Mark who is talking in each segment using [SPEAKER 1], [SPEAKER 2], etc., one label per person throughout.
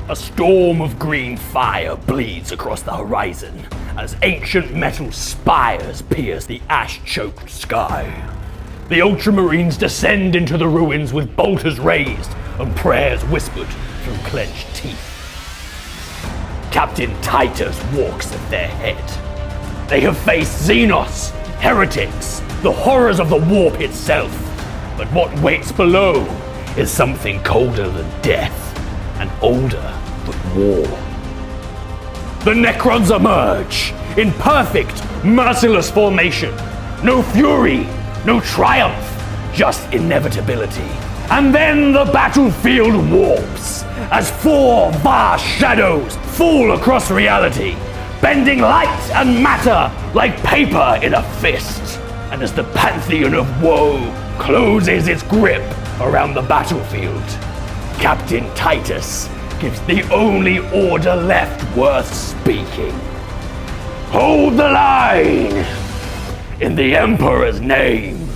[SPEAKER 1] A storm of green fire bleeds across the horizon as ancient metal spires pierce the ash-choked sky. The Ultramarines descend into the ruins with bolters raised and prayers whispered through clenched teeth. Captain Titus walks at their head. They have faced Xenos, heretics, the horrors of the warp itself. But what waits below is something colder than death and older than war. The Necrons emerge in perfect, merciless formation. No fury, no triumph, just inevitability. And then the battlefield warps as four vast shadows fall across reality, bending light and matter like paper in a fist. And as the Pantheon of Woe closes its grip around the battlefield, Captain Titus gives the only order left worth speaking. Hold the line! In the Emperor's name.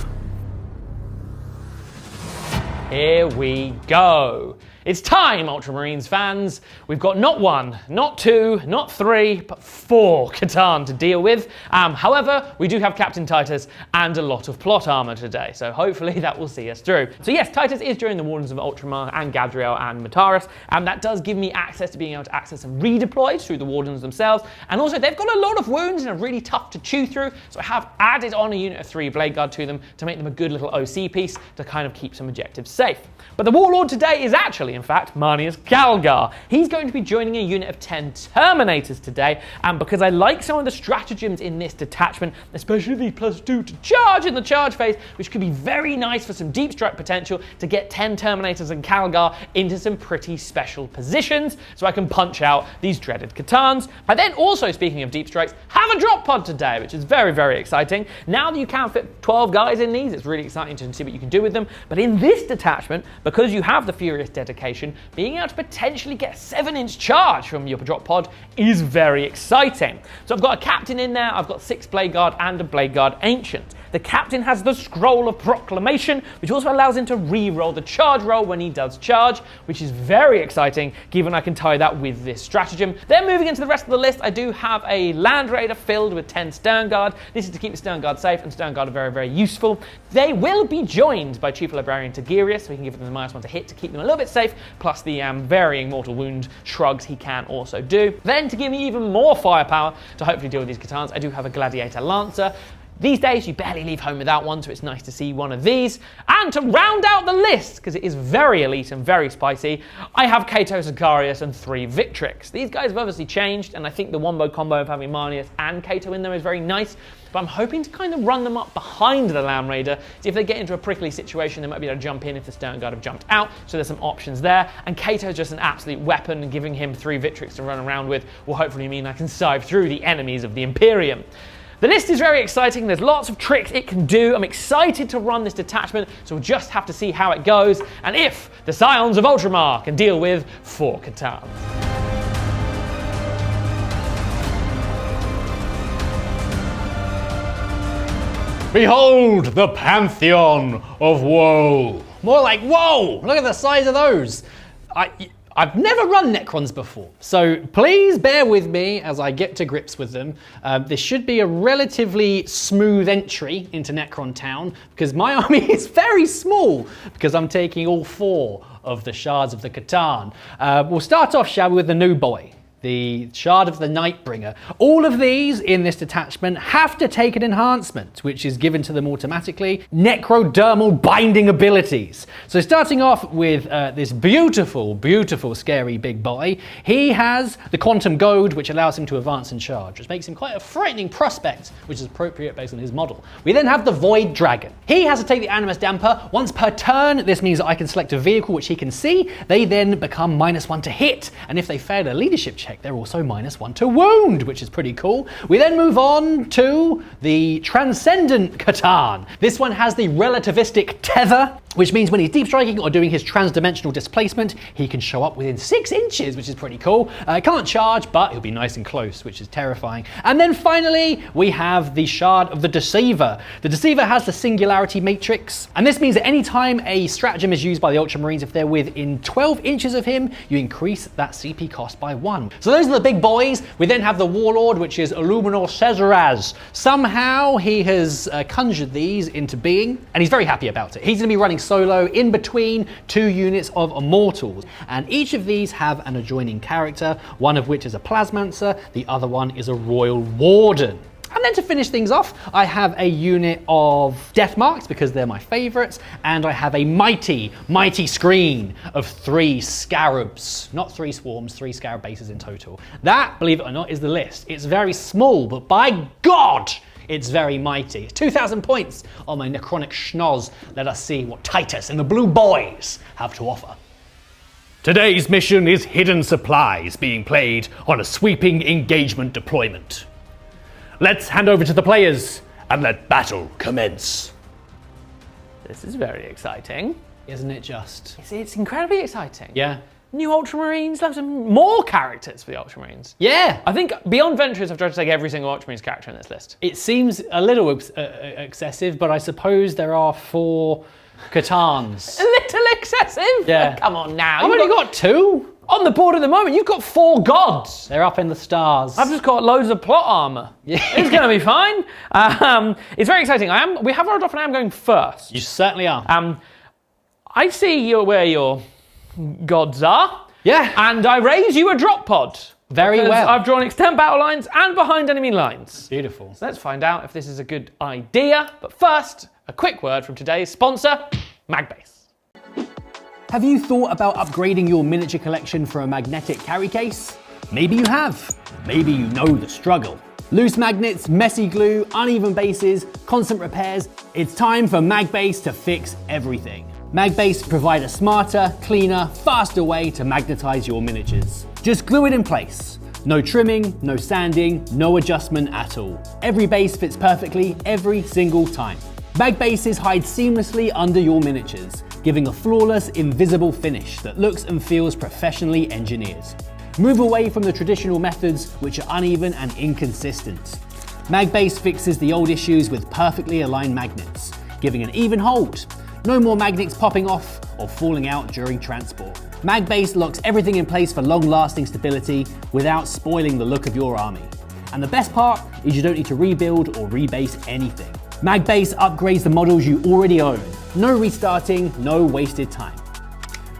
[SPEAKER 2] Here we go. It's time, Ultramarines fans. We've got not one, not two, not three, but 4 Catan to deal with. However, we do have Captain Titus and a lot of plot armor today, so hopefully that will see us through. So yes, Titus is during the Wardens of Ultramar and Gadriel and Mataris, and that does give me access to being able to access some redeploys through the Wardens themselves. And also, they've got a lot of wounds and are really tough to chew through, so I have added on a unit of 3 Blade Guard to them to make them a good little OC piece to kind of keep some objectives safe. But the Warlord today is actually, in fact, Marnius Calgar. He's going to be joining a unit of 10 Terminators today, and because I like some of the stratagems in this detachment, especially the +2 to charge in the charge phase, which could be very nice for some deep strike potential to get 10 Terminators and Calgar into some pretty special positions, so I can punch out these dreaded Catans. I then also, speaking of deep strikes, have a drop pod today, which is very, very exciting. Now that you can fit 12 guys in these, it's really exciting to see what you can do with them. But in this detachment, because you have the Furious Dedication, being able to potentially get a 7-inch charge from your drop pod is very exciting. So I've got a captain in there, I've got 6 Blade Guard and a Blade Guard Ancient. The captain has the Scroll of Proclamation, which also allows him to re-roll the charge roll when he does charge, which is very exciting, given I can tie that with this stratagem. Then moving into the rest of the list, I do have a Land Raider filled with 10 Stern Guard. This is to keep the Stern Guard safe, and Stern Guard are very, very useful. They will be joined by Chief Librarian Tigirius, so we can give them the -1 to hit to keep them a little bit safe, plus the varying mortal wound shrugs he can also do. Then to give me even more firepower to hopefully deal with these Catans, I do have a Gladiator Lancer. These days, you barely leave home without one, so it's nice to see one of these. And to round out the list, because it is very elite and very spicy, I have Cato Sicarius and 3 Victrix. These guys have obviously changed, and I think the wombo combo of having Marnius and Cato in there is very nice, but I'm hoping to kind of run them up behind the Land Raider. See if they get into a prickly situation, they might be able to jump in if the Stern Guard have jumped out, so there's some options there. And Cato is just an absolute weapon, and giving him 3 Victrix to run around with will hopefully mean I can sieve through the enemies of the Imperium. The list is very exciting, there's lots of tricks it can do. I'm excited to run this detachment, so we'll just have to see how it goes, and if the Scions of Ultramar can deal with 4 Catans.
[SPEAKER 3] Behold the Pantheon of Woe. More like, whoa, look at the size of those. I've never run Necrons before, so please bear with me as I get to grips with them. This should be a relatively smooth entry into Necron Town, because my army is very small, because I'm taking all 4 of the shards of the Catan. We'll start off, shall we, with the new boy, the Shard of the Nightbringer. All of these in this detachment have to take an enhancement, which is given to them automatically. Necrodermal binding abilities. So starting off with this beautiful, beautiful, scary big boy, he has the Quantum Goad, which allows him to advance and charge, which makes him quite a frightening prospect, which is appropriate based on his model. We then have the Void Dragon. He has to take the Animus Damper. Once per turn, this means that I can select a vehicle which he can see. They then become -1 to hit, and if they fail a leadership check, effect, they're also -1 to wound, which is pretty cool. We then move on to the Transcendent Catan. This one has the relativistic tether, which means when he's deep striking or doing his transdimensional displacement, he can show up within 6 inches, which is pretty cool. Can't charge, but he'll be nice and close, which is terrifying. And then finally, we have the Shard of the Deceiver. The Deceiver has the Singularity Matrix, and this means that any time a stratagem is used by the Ultramarines, if they're within 12 inches of him, you increase that CP cost by 1. So those are the big boys. We then have the Warlord, which is Illuminor Cesaraz. Somehow he has conjured these into being, and he's very happy about it. He's going to be running solo in between 2 units of Immortals, and each of these have an adjoining character, one of which is a Plasmancer, the other one is a Royal Warden. And then to finish things off, I have a unit of Death Marks because they're my favourites, and I have a mighty screen of 3 Scarabs. Not 3 swarms, 3 Scarab bases in total. That, believe it or not, is the list. It's very small, but by God, it's very mighty. It's 2,000 points on my Necronic schnoz. Let us see what Titus and the Blue Boys have to offer.
[SPEAKER 1] Today's mission is hidden supplies being played on a sweeping engagement deployment. Let's hand over to the players and let battle commence.
[SPEAKER 2] This is very exciting.
[SPEAKER 3] Isn't it just?
[SPEAKER 2] It's incredibly exciting.
[SPEAKER 3] Yeah.
[SPEAKER 2] New Ultramarines, loads of more characters for the Ultramarines.
[SPEAKER 3] Yeah.
[SPEAKER 2] I think Beyond Ventures have tried to take every single Ultramarines character in this list.
[SPEAKER 3] It seems a little excessive, but I suppose there are 4 Catans.
[SPEAKER 2] A little excessive?
[SPEAKER 3] Yeah.
[SPEAKER 2] Come on now.
[SPEAKER 3] I've only got 2.
[SPEAKER 2] On the board at the moment, you've got 4 gods.
[SPEAKER 3] They're up in the stars.
[SPEAKER 2] I've just got loads of plot armor.
[SPEAKER 3] Yeah.
[SPEAKER 2] It's going to be fine. It's very exciting. We have our off and I am going first.
[SPEAKER 3] You certainly are.
[SPEAKER 2] I see where your gods are.
[SPEAKER 3] Yeah.
[SPEAKER 2] And I raise you a drop pod.
[SPEAKER 3] Very well.
[SPEAKER 2] I've drawn extend battle lines and behind enemy lines.
[SPEAKER 3] Beautiful.
[SPEAKER 2] So let's find out if this is a good idea. But first, a quick word from today's sponsor, Magbase.
[SPEAKER 3] Have you thought about upgrading your miniature collection for a magnetic carry case? Maybe you have. Maybe you know the struggle. Loose magnets, messy glue, uneven bases, constant repairs. It's time for Magbase to fix everything. Magbase provide a smarter, cleaner, faster way to magnetize your miniatures. Just glue it in place. No trimming, no sanding, no adjustment at all. Every base fits perfectly every single time. Magbases hide seamlessly under your miniatures, giving a flawless, invisible finish that looks and feels professionally engineered. Move away from the traditional methods which are uneven and inconsistent. Magbase fixes the old issues with perfectly aligned magnets, giving an even hold. No more magnets popping off or falling out during transport. Magbase locks everything in place for long-lasting stability without spoiling the look of your army. And the best part is you don't need to rebuild or rebase anything. Magbase upgrades the models you already own. No restarting, no wasted time.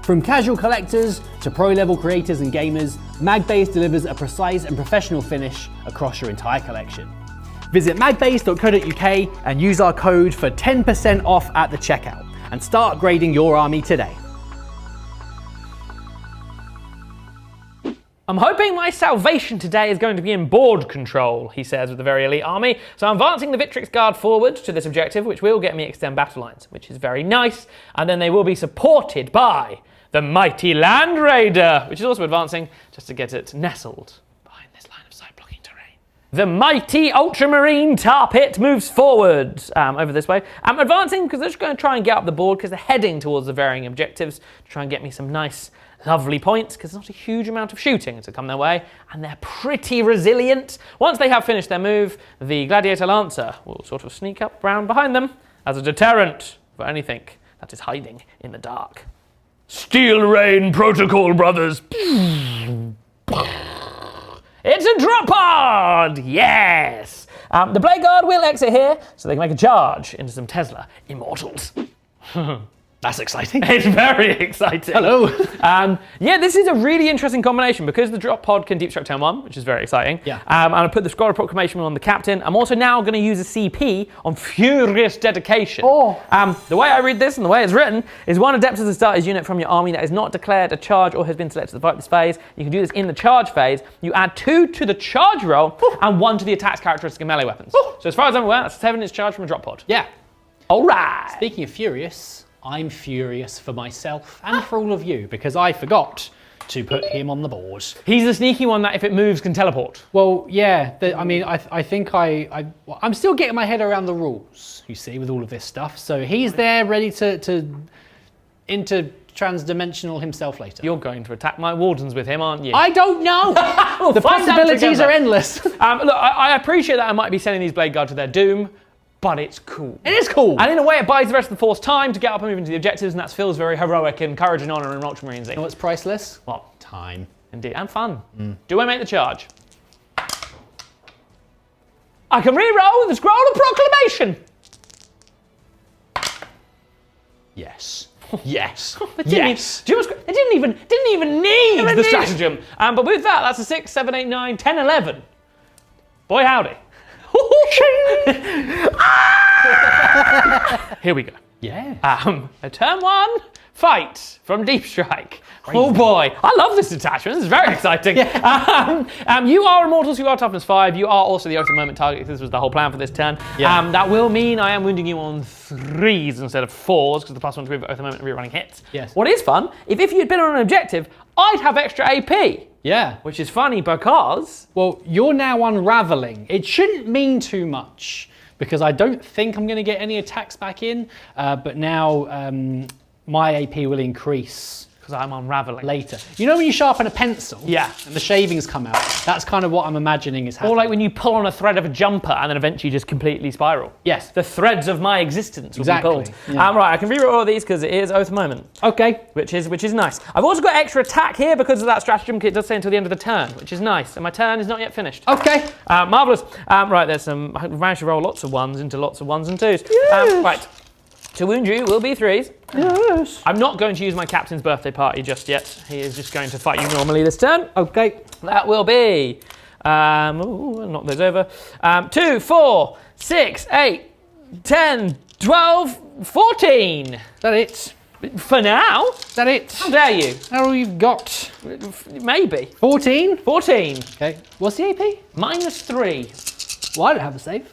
[SPEAKER 3] From casual collectors to pro-level creators and gamers, Magbase delivers a precise and professional finish across your entire collection. Visit magbase.co.uk and use our code for 10% off at the checkout and start upgrading your army today.
[SPEAKER 2] I'm hoping my salvation today is going to be in board control, he says with the very elite army. So I'm advancing the Victrix Guard forward to this objective, which will get me extend battle lines, which is very nice. And then they will be supported by the mighty Land Raider, which is also advancing just to get it nestled behind this line of sight blocking terrain. The mighty Ultramarine Tar Pit moves forward over this way. I'm advancing because they're just going to try and get up the board because they're heading towards the varying objectives to try and get me some nice lovely points, because there's not a huge amount of shooting to come their way, and they're pretty resilient. Once they have finished their move, the Gladiator Lancer will sort of sneak up round behind them as a deterrent for anything that is hiding in the dark.
[SPEAKER 1] Steel Rain Protocol, brothers.
[SPEAKER 2] It's a drop pod! Yes! The Blade Guard will exit here, so they can make a charge into some Tesla Immortals.
[SPEAKER 3] That's exciting.
[SPEAKER 2] It's very exciting.
[SPEAKER 3] Hello.
[SPEAKER 2] Yeah, this is a really interesting combination because the drop pod can deep strike turn 1, which is very exciting.
[SPEAKER 3] Yeah.
[SPEAKER 2] And I put the Scroll of Proclamation on the captain. I'm also now going to use a CP on Furious Dedication.
[SPEAKER 3] Oh.
[SPEAKER 2] The way I read this and the way it's written is one adept as a start his unit from your army that is not declared a charge or has been selected to fight this phase. You can do this in the charge phase. You add 2 to the charge roll and 1 to the attack's characteristic of melee weapons. So as far as I'm aware, that's 7 is charge from a drop pod.
[SPEAKER 3] Yeah.
[SPEAKER 2] All right.
[SPEAKER 3] Speaking of furious, I'm furious for myself and for all of you because I forgot to put him on the board.
[SPEAKER 2] He's the sneaky one that if it moves can teleport.
[SPEAKER 3] Well, yeah, I mean, I think I'm still getting my head around the rules, you see, with all of this stuff. So he's there ready to trans-dimensional himself later.
[SPEAKER 2] You're going to attack my wardens with him, aren't you?
[SPEAKER 3] I don't know.
[SPEAKER 2] We'll
[SPEAKER 3] The
[SPEAKER 2] find out
[SPEAKER 3] possibilities
[SPEAKER 2] together.
[SPEAKER 3] are endless.
[SPEAKER 2] Look, I appreciate that I might be sending these Blade Guard to their doom, but it's cool.
[SPEAKER 3] It is cool.
[SPEAKER 2] And in a way, it buys the rest of the force time to get up and move into the objectives, and that feels very heroic and courage and honor in Ultramarines.
[SPEAKER 3] You know what's priceless?
[SPEAKER 2] What?
[SPEAKER 3] Time.
[SPEAKER 2] Indeed, and fun. Do I make the charge? I can re-roll the Scroll of Proclamation.
[SPEAKER 3] Yes. Yes.
[SPEAKER 2] Yes. Do you know what's, it didn't even need the stratagem. But with that, that's a 6, 7, 8, 9, 10, 11. Boy, howdy. Here we go.
[SPEAKER 3] Yeah.
[SPEAKER 2] A turn 1, fight from Deep Strike. Oh boy, I love this detachment. This is very exciting. You are immortals, you are toughness 5, you are also the Oath of Moment target. This was the whole plan for this turn.
[SPEAKER 3] Yeah.
[SPEAKER 2] That will mean I am wounding you on 3s instead of 4s because the +1 to Oath of Moment and rerunning hits.
[SPEAKER 3] Yes.
[SPEAKER 2] What is fun, if you had been on an objective, I'd have extra AP.
[SPEAKER 3] Yeah.
[SPEAKER 2] Which is funny because...
[SPEAKER 3] Well, you're now unraveling. It shouldn't mean too much because I don't think I'm going to get any attacks back in, but now my AP will increase.
[SPEAKER 2] Because I'm unraveling.
[SPEAKER 3] Later. You know when you sharpen a pencil?
[SPEAKER 2] Yeah.
[SPEAKER 3] And the shavings come out? That's kind of what I'm imagining is happening.
[SPEAKER 2] Or like when you pull on a thread of a jumper and then eventually just completely spiral.
[SPEAKER 3] Yes.
[SPEAKER 2] The threads of my existence will
[SPEAKER 3] Exactly,
[SPEAKER 2] be pulled.
[SPEAKER 3] yeah.
[SPEAKER 2] Right, I can reroll all of these because it is Oath of Moment.
[SPEAKER 3] Okay.
[SPEAKER 2] Which is nice. I've also got extra attack here because of that stratagem. It does say until the end of the turn, which is nice. And my turn is not yet finished.
[SPEAKER 3] Okay.
[SPEAKER 2] Marvellous. Right, there's some... I've managed to roll lots of 1s into lots of 1s and 2s.
[SPEAKER 3] Yes.
[SPEAKER 2] Right. To wound you will be 3s.
[SPEAKER 3] Yes.
[SPEAKER 2] I'm not going to use my captain's birthday party just yet. He is just going to fight you normally this turn.
[SPEAKER 3] Okay.
[SPEAKER 2] That will be... knock those over. 2, 4, 6, 8, 10, 12, 14.
[SPEAKER 3] Is that it?
[SPEAKER 2] For now.
[SPEAKER 3] Is that it?
[SPEAKER 2] How dare you?
[SPEAKER 3] How you've got?
[SPEAKER 2] Maybe.
[SPEAKER 3] 14?
[SPEAKER 2] 14.
[SPEAKER 3] Okay. What's the AP?
[SPEAKER 2] -3.
[SPEAKER 3] Well, I don't have a save.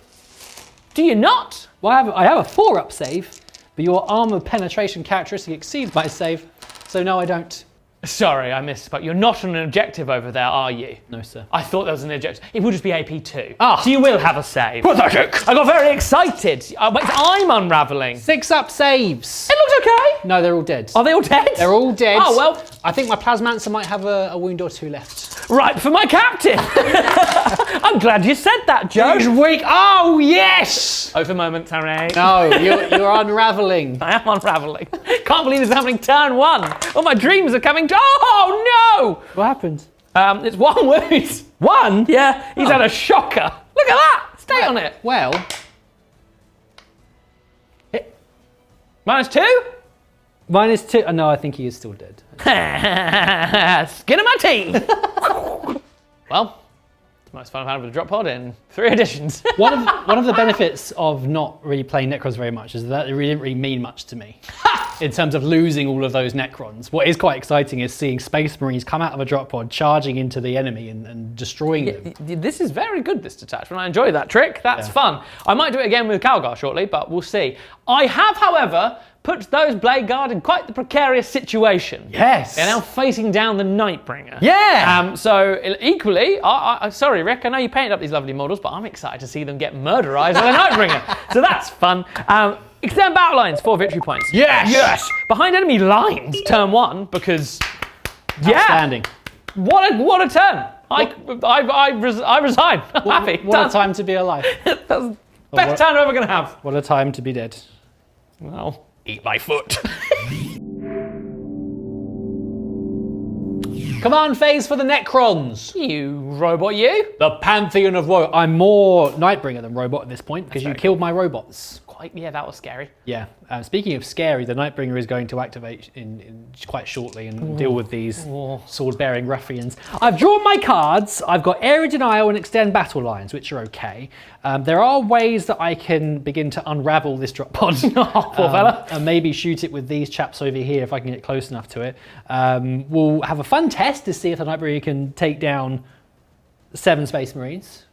[SPEAKER 2] Do you not?
[SPEAKER 3] Well, I have a 4-up save, but your armor penetration characteristic exceeds my save, so no, I don't.
[SPEAKER 2] Sorry, I missed, but you're not on an objective over there, are you?
[SPEAKER 3] No, sir.
[SPEAKER 2] I thought there was an objective. It will just be AP2.
[SPEAKER 3] Ah.
[SPEAKER 2] So you will have a save.
[SPEAKER 1] Pathetic!
[SPEAKER 2] I got very excited. I'm unraveling.
[SPEAKER 3] 6-up saves.
[SPEAKER 2] It looks okay.
[SPEAKER 3] No, they're all dead.
[SPEAKER 2] Are they all dead?
[SPEAKER 3] They're all dead.
[SPEAKER 2] Oh, well.
[SPEAKER 3] I think my Plasmancer might have a wound or 2 left.
[SPEAKER 2] Right for my captain. I'm glad you said that, Joe.
[SPEAKER 3] He's weak. Oh, yes!
[SPEAKER 2] Over moment, Harry.
[SPEAKER 3] No, you're unraveling.
[SPEAKER 2] I am unraveling. Can't believe this is happening turn 1. All my dreams are coming to... Oh, no!
[SPEAKER 3] What happened?
[SPEAKER 2] It's 1 wound.
[SPEAKER 3] 1?
[SPEAKER 2] Yeah, he's had a shocker. Look at that. Stay on it.
[SPEAKER 3] Well...
[SPEAKER 2] -2?
[SPEAKER 3] -2. Oh, no, I think he is still dead.
[SPEAKER 2] Skin of my teeth. Well, it's the most fun I've had with a drop pod in 3 editions.
[SPEAKER 3] One of the benefits of not really playing Necrons very much is that it really didn't really mean much to me. In terms of losing all of those Necrons. What is quite exciting is seeing Space Marines come out of a drop pod, charging into the enemy and destroying them.
[SPEAKER 2] This is very good, this detachment. I enjoy that trick. That's fun. I might do it again with Calgar shortly, but we'll see. I have, however, put those Blade Guard in quite the precarious situation.
[SPEAKER 3] Yes.
[SPEAKER 2] They're now facing down the Nightbringer.
[SPEAKER 3] Yeah.
[SPEAKER 2] So equally, sorry, Rick, I know you painted up these lovely models, but I'm excited to see them get murderized by the Nightbringer. So that's fun. Extend battle lines, 4 victory points.
[SPEAKER 3] Yes.
[SPEAKER 2] Yes. Behind enemy lines, turn 1, because
[SPEAKER 3] Outstanding.
[SPEAKER 2] What a turn. I resign. I'm happy.
[SPEAKER 3] What a time to be alive.
[SPEAKER 2] That's the best turn I'm ever going to have.
[SPEAKER 3] What a time to be dead.
[SPEAKER 2] Well,
[SPEAKER 1] Eat my foot.
[SPEAKER 3] Command phase for the Necrons.
[SPEAKER 2] you robot, you.
[SPEAKER 3] The Pantheon of Woe. I'm more Nightbringer than Robot at this point because you killed my robots.
[SPEAKER 2] Yeah, that was scary.
[SPEAKER 3] Yeah. Speaking of scary, the Nightbringer is going to activate in quite shortly and deal with these sword-bearing ruffians. I've drawn my cards. I've got Area Denial and Extend Battle Lines, which are okay. There are ways that I can begin to unravel this drop pod.
[SPEAKER 2] Poor fella.
[SPEAKER 3] And maybe shoot it with these chaps over here if I can get close enough to it. We'll have a fun test to see if the Nightbringer can take down 7 Space Marines,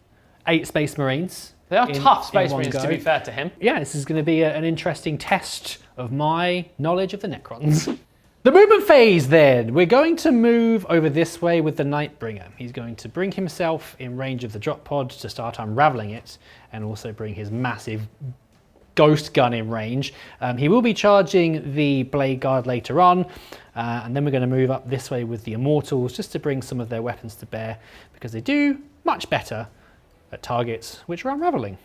[SPEAKER 3] 8 Space Marines.
[SPEAKER 2] They are tough Space
[SPEAKER 3] in one
[SPEAKER 2] Marines, to
[SPEAKER 3] go.
[SPEAKER 2] be fair to him.
[SPEAKER 3] Yeah, this is going to be an interesting test of my knowledge of the Necrons. The movement phase then. We're going to move over this way with the Nightbringer. He's going to bring himself in range of the drop pod to start unraveling it, and also bring his massive ghost gun in range. He will be charging the blade guard later on, and then we're going to move up this way with the immortals just to bring some of their weapons to bear, because they do much better at targets which are unraveling.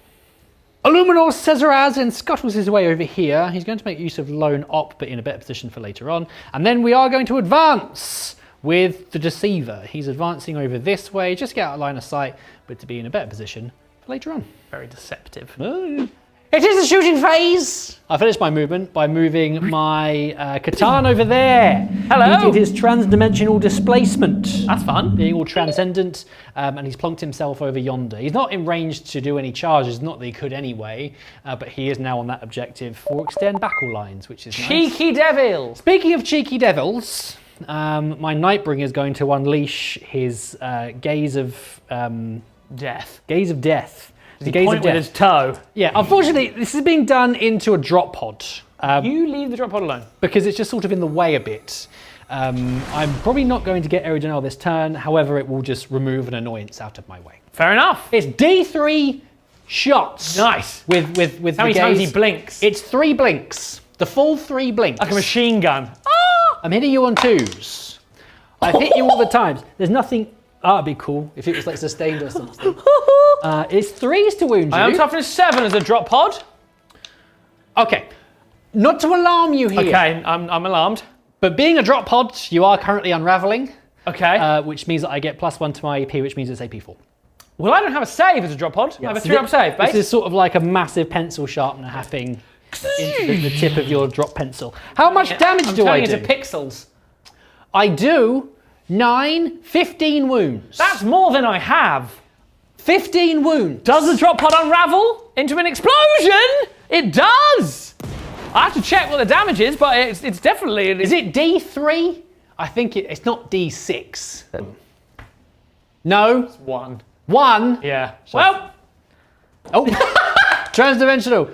[SPEAKER 3] Illuminor Cesarazin scuttles his way over here. He's going to make use of lone op, but in a better position for later on. And then we are going to advance with the Deceiver. He's advancing over this way, just to get out of line of sight, but to be in a better position for later on.
[SPEAKER 2] Very deceptive.
[SPEAKER 3] It is the shooting phase! I finished my movement by moving my Catan over there.
[SPEAKER 2] Hello!
[SPEAKER 3] He did his trans-dimensional displacement.
[SPEAKER 2] That's fun.
[SPEAKER 3] Being all transcendent, and he's plonked himself over yonder. He's not in range to do any charges, not that he could anyway, but he is now on that objective for extend battle lines, which is
[SPEAKER 2] Cheeky
[SPEAKER 3] nice.
[SPEAKER 2] devil!
[SPEAKER 3] Speaking of cheeky devils, my Nightbringer is going to unleash his gaze of
[SPEAKER 2] Death.
[SPEAKER 3] gaze of death.
[SPEAKER 2] Does he point with his toe?
[SPEAKER 3] Yeah, unfortunately, this is being done into a drop pod.
[SPEAKER 2] You leave the drop pod alone.
[SPEAKER 3] Because it's just sort of in the way a bit. I'm probably not going to get Aerodynal this turn, however, it will just remove an annoyance out of my way.
[SPEAKER 2] Fair enough.
[SPEAKER 3] It's D3 shots.
[SPEAKER 2] Nice.
[SPEAKER 3] With
[SPEAKER 2] How many times he blinks?
[SPEAKER 3] It's 3 blinks. The full 3 blinks.
[SPEAKER 2] Like a machine gun.
[SPEAKER 3] I'm hitting you on 2s. I've hit you all the times. There's nothing... Oh, it'd be cool if it was like sustained or something. It's 3s to wound you.
[SPEAKER 2] I am toughness 7 as a drop pod.
[SPEAKER 3] Okay. Not to alarm you here.
[SPEAKER 2] Okay, I'm alarmed.
[SPEAKER 3] But being a drop pod, you are currently unraveling.
[SPEAKER 2] Okay.
[SPEAKER 3] Which means that I get +1 to my AP, which means it's AP 4.
[SPEAKER 2] Well, I don't have a save as a drop pod. I have a 3-up save, base.
[SPEAKER 3] This is sort of like a massive pencil sharpener happening into the tip of your drop pencil. How much damage do I do?
[SPEAKER 2] I'm turning into pixels.
[SPEAKER 3] I do 15 wounds.
[SPEAKER 2] That's more than I have.
[SPEAKER 3] 15 wounds.
[SPEAKER 2] Does the drop pod unravel into an explosion? It does. I have to check what the damage is, but it's definitely...
[SPEAKER 3] Is it D3? I think it's not D6. No.
[SPEAKER 2] It's 1.
[SPEAKER 3] 1?
[SPEAKER 2] Yeah. Well...
[SPEAKER 3] Oh. Transdimensional.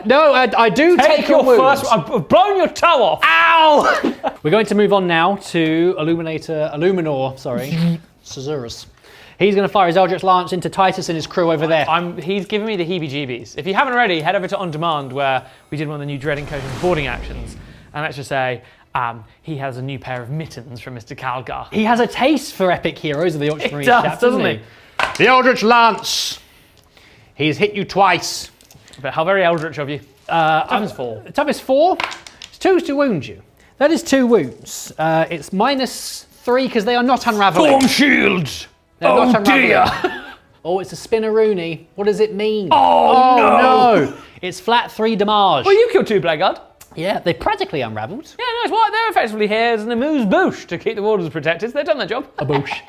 [SPEAKER 3] No, I do take your wounds.
[SPEAKER 2] First... I've blown your toe off.
[SPEAKER 3] Ow! We're going to move on now to Illuminor, Caesarus. He's going to fire his Eldritch Lance into Titus and his crew over there.
[SPEAKER 2] He's giving me the heebie-jeebies. If you haven't already, head over to On Demand, where we did one of the new Dread Incursion boarding actions. And let's just say, he has a new pair of mittens from Mr. Calgar.
[SPEAKER 3] He has a taste for epic heroes of the Ultramarines.
[SPEAKER 2] He does, doesn't he?
[SPEAKER 3] The Eldritch Lance. He's hit you twice.
[SPEAKER 2] But how very eldritch of you. Toughness 4.
[SPEAKER 3] Toughness 4. It's 2s to wound you. That is 2 wounds. It's -3 because they are not unraveling.
[SPEAKER 1] Form shields!
[SPEAKER 3] They're not unraveling.
[SPEAKER 1] Dear!
[SPEAKER 3] Oh, it's a spinneroonie. What does it mean?
[SPEAKER 1] Oh,
[SPEAKER 3] no! It's flat 3 damage.
[SPEAKER 2] Well, you killed 2 Blackguard.
[SPEAKER 3] Yeah, they practically unravelled.
[SPEAKER 2] Yeah, no, it's what they're effectively here as an amuse-bouche to keep the waters protected. They've done their job.
[SPEAKER 3] A bouche.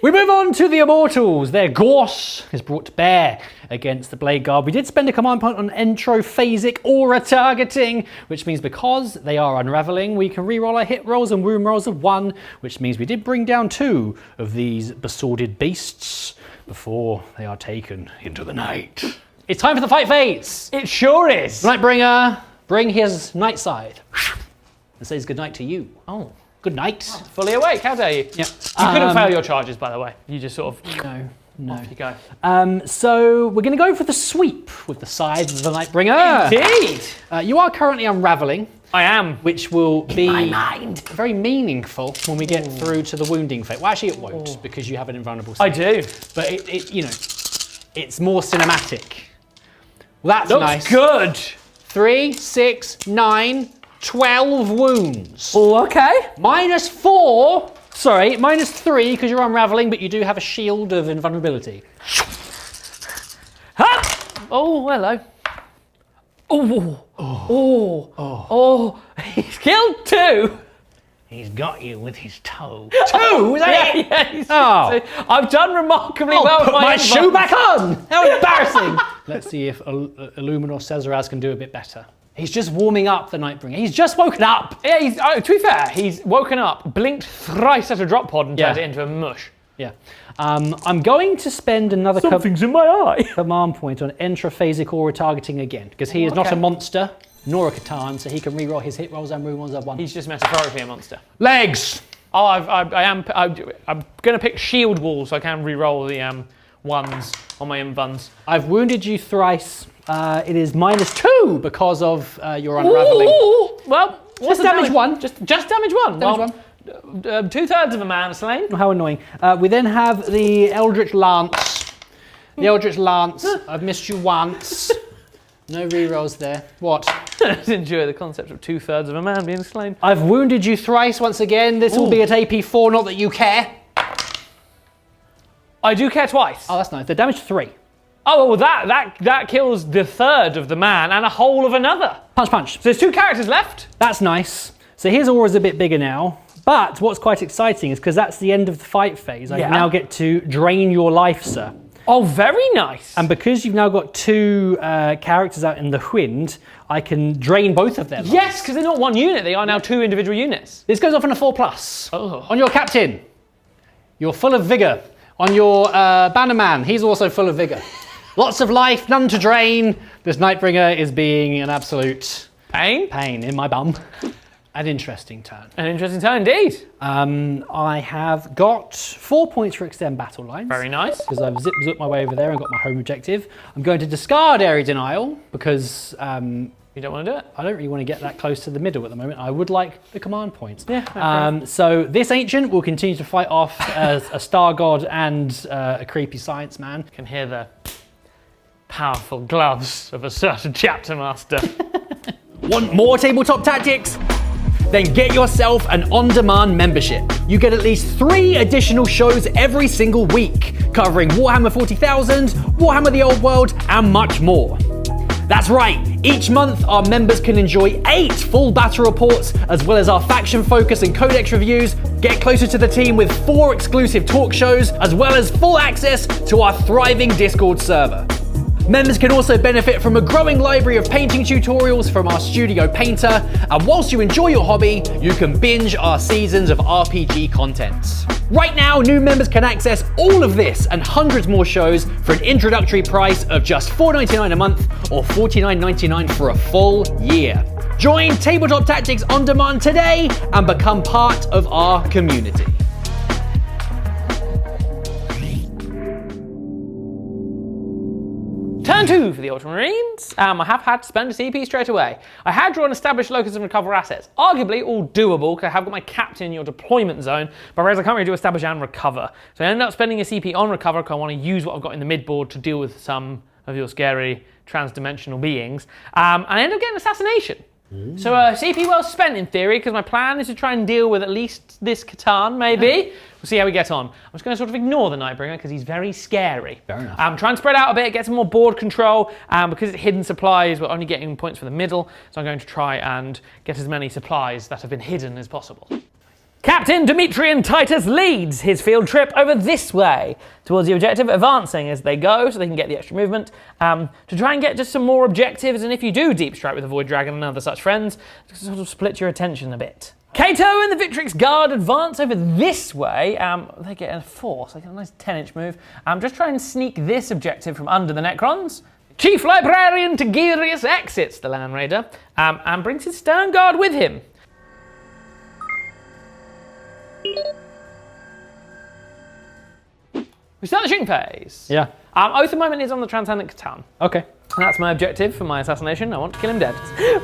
[SPEAKER 3] We move on to the Immortals. Their Gauss is brought to bear against the Blade Guard. We did spend a command point on entrophasic aura targeting, which means because they are unraveling, we can reroll our hit rolls and wound rolls of 1, which means we did bring down 2 of these besworded beasts before they are taken into the night. It's time for the fight phase.
[SPEAKER 2] It sure is.
[SPEAKER 3] Nightbringer, bring his night side and says goodnight to you.
[SPEAKER 2] Oh.
[SPEAKER 3] Good night.
[SPEAKER 2] Fully awake, how dare you?
[SPEAKER 3] Yep.
[SPEAKER 2] You couldn't fail your charges, by the way. You just sort of...
[SPEAKER 3] No.
[SPEAKER 2] Off you go.
[SPEAKER 3] So we're going to go for the sweep with the sides of the Nightbringer.
[SPEAKER 2] Indeed.
[SPEAKER 3] You are currently unraveling.
[SPEAKER 2] I am.
[SPEAKER 3] Which will be
[SPEAKER 2] my mind.
[SPEAKER 3] Very meaningful when we get through to the wounding phase. Well, actually it won't because you have an invulnerable state.
[SPEAKER 2] I do.
[SPEAKER 3] But it's more cinematic. Well, that's
[SPEAKER 2] Looks
[SPEAKER 3] nice.
[SPEAKER 2] Good.
[SPEAKER 3] 3, 6, 9, 12 wounds.
[SPEAKER 2] Oh, okay.
[SPEAKER 3] -3 because you're unraveling, but you do have a shield of invulnerability.
[SPEAKER 2] Ha! Oh, hello. Oh, he's killed 2.
[SPEAKER 3] He's got you with his toe. 2? Is that it?
[SPEAKER 2] Yeah, I've done remarkably well with
[SPEAKER 3] put my shoe back on. How embarrassing. Let's see if Illuminor Cesaraz can do a bit better. He's just warming up the Nightbringer. He's just woken up.
[SPEAKER 2] Yeah, to be fair, he's woken up, blinked thrice at a drop pod and turned it into a mush.
[SPEAKER 3] Yeah. I'm going to spend another
[SPEAKER 2] Something's in my eye.
[SPEAKER 3] command point on entrophasic aura targeting again, because he is not a monster. nor a Catan, so he can reroll his hit rolls and wound rolls of 1.
[SPEAKER 2] He's just metaphorically a monster.
[SPEAKER 3] Legs!
[SPEAKER 2] Oh, I'm going to pick shield wall so I can re-roll the ones on my invuns.
[SPEAKER 3] I've wounded you thrice. It is -2 because of your unraveling.
[SPEAKER 2] Ooh, well, what's
[SPEAKER 3] Just damage 1.
[SPEAKER 2] Just damage 1.
[SPEAKER 3] Damage
[SPEAKER 2] 1. 2/3 of a man slain.
[SPEAKER 3] How annoying. We then have the Eldritch Lance. The Eldritch Lance. I've missed you once. No rerolls there. What?
[SPEAKER 2] I just enjoy the concept of 2/3 of a man being slain.
[SPEAKER 3] I've wounded you thrice once again. This will be at AP4, not that you care.
[SPEAKER 2] I do care twice.
[SPEAKER 3] Oh, that's nice. The damage 3.
[SPEAKER 2] Oh, well, that kills the third of the man and a whole of another.
[SPEAKER 3] Punch, punch.
[SPEAKER 2] So there's 2 characters left.
[SPEAKER 3] That's nice. So his aura's a bit bigger now. But what's quite exciting is because that's the end of the fight phase, I now get to drain your life, sir.
[SPEAKER 2] Oh, very nice.
[SPEAKER 3] And because you've now got 2 characters out in the wind, I can drain both of them.
[SPEAKER 2] Yes, because they're not one unit. They are now 2 individual units.
[SPEAKER 3] This goes off on a 4+.
[SPEAKER 2] Oh.
[SPEAKER 3] On your captain, you're full of vigor. On your bannerman, he's also full of vigor. Lots of life, none to drain. This Nightbringer is being an absolute pain in my bum. An interesting turn.
[SPEAKER 2] An interesting turn indeed.
[SPEAKER 3] I have got 4 points for extend battle lines.
[SPEAKER 2] Very nice.
[SPEAKER 3] Because I've zipped my way over there and got my home objective. I'm going to discard area denial because
[SPEAKER 2] You don't want to do it?
[SPEAKER 3] I don't really want to get that close to the middle at the moment. I would like the command points.
[SPEAKER 2] Yeah.
[SPEAKER 3] So this ancient will continue to fight off as a star god and a creepy science man.
[SPEAKER 2] You can hear the powerful gloves of a certain chapter master.
[SPEAKER 3] Want more tabletop tactics? Then get yourself an on-demand membership. You get at least 3 additional shows every single week, covering Warhammer 40,000, Warhammer the Old World, and much more. That's right, each month our members can enjoy 8 full battle reports, as well as our faction focus and Codex reviews, get closer to the team with 4 exclusive talk shows, as well as full access to our thriving Discord server. Members can also benefit from a growing library of painting tutorials from our studio painter, and whilst you enjoy your hobby, you can binge our seasons of RPG content. Right now, new members can access all of this and hundreds more shows for an introductory price of just $4.99 a month or $49.99 for a full year. Join Tabletop Tactics On Demand today and become part of our community.
[SPEAKER 2] Turn 2 for the Ultramarines. I have had to spend a CP straight away. I had drawn established locus and recover assets. Arguably all doable because I have got my captain in your deployment zone, but whereas I can't really do establish and recover. So I ended up spending a CP on recover because I want to use what I've got in the midboard to deal with some of your scary trans-dimensional beings. And I ended up getting assassination. So CP well spent in theory, because my plan is to try and deal with at least this Catan, maybe. We'll see how we get on. I'm just going to sort of ignore the Nightbringer because he's very scary.
[SPEAKER 3] Fair enough.
[SPEAKER 2] Try and spread out a bit, get some more board control. Because it's hidden supplies, we're only getting points for the middle. So I'm going to try and get as many supplies that have been hidden as possible. Captain Demetrian Titus leads his field trip over this way towards the objective, advancing as they go so they can get the extra movement to try and get just some more objectives. And if you do deep strike with the Void Dragon and other such friends, just sort of split your attention a bit. Cato and the Victrix Guard advance over this way. They get a 4, so they get a nice 10-inch move. Just try and sneak this objective from under the Necrons. Chief Librarian Tigirius exits the Land Raider and brings his Stern Guard with him. We start the shooting phase.
[SPEAKER 3] Yeah.
[SPEAKER 2] Oath of Moment is on the Transcendent Catan.
[SPEAKER 3] Okay.
[SPEAKER 2] And that's my objective for my assassination. I want to kill him dead.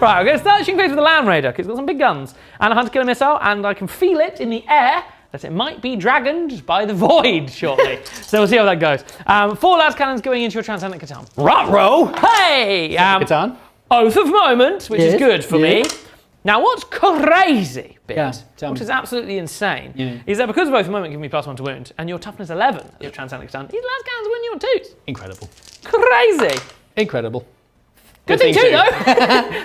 [SPEAKER 2] Right, I'm going to start the shooting phase with the Land Raider, because it's got some big guns. And a Hunter Killer Missile, and I can feel it in the air that it might be dragoned by the Void shortly. So we'll see how that goes. 4 las cannons going into your Transcendent Catan.
[SPEAKER 3] Ruh-roh!
[SPEAKER 2] Hey!
[SPEAKER 3] Catan.
[SPEAKER 2] Oath of Moment, which is good for me. Now, what's crazy,
[SPEAKER 3] tell
[SPEAKER 2] which
[SPEAKER 3] me.
[SPEAKER 2] is absolutely insane, is that because of Oath of Moment give me +1 to wound, and your toughness 11 at your Transcendent Catan, these las cannons win your 2s.
[SPEAKER 3] Incredible.
[SPEAKER 2] Crazy.
[SPEAKER 3] Incredible.
[SPEAKER 2] Good thing too, though.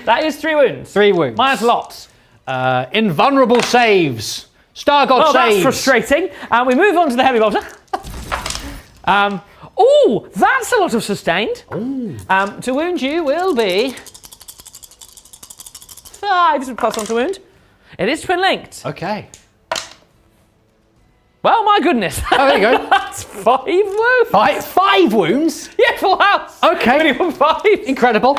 [SPEAKER 2] That is 3 wounds.
[SPEAKER 3] 3 wounds.
[SPEAKER 2] Minus lots.
[SPEAKER 3] Invulnerable saves. Star God saves.
[SPEAKER 2] That's frustrating. And we move on to the heavy bolter. Oh, that's a lot of sustained. To wound you will be 5 +1 to wound. It is twin linked.
[SPEAKER 3] Okay.
[SPEAKER 2] Well, my goodness.
[SPEAKER 3] Oh, there you go.
[SPEAKER 2] That's 5 wounds.
[SPEAKER 3] 5 wounds?
[SPEAKER 2] Yeah, full house.
[SPEAKER 3] Okay.
[SPEAKER 2] Minimum 5.
[SPEAKER 3] Incredible.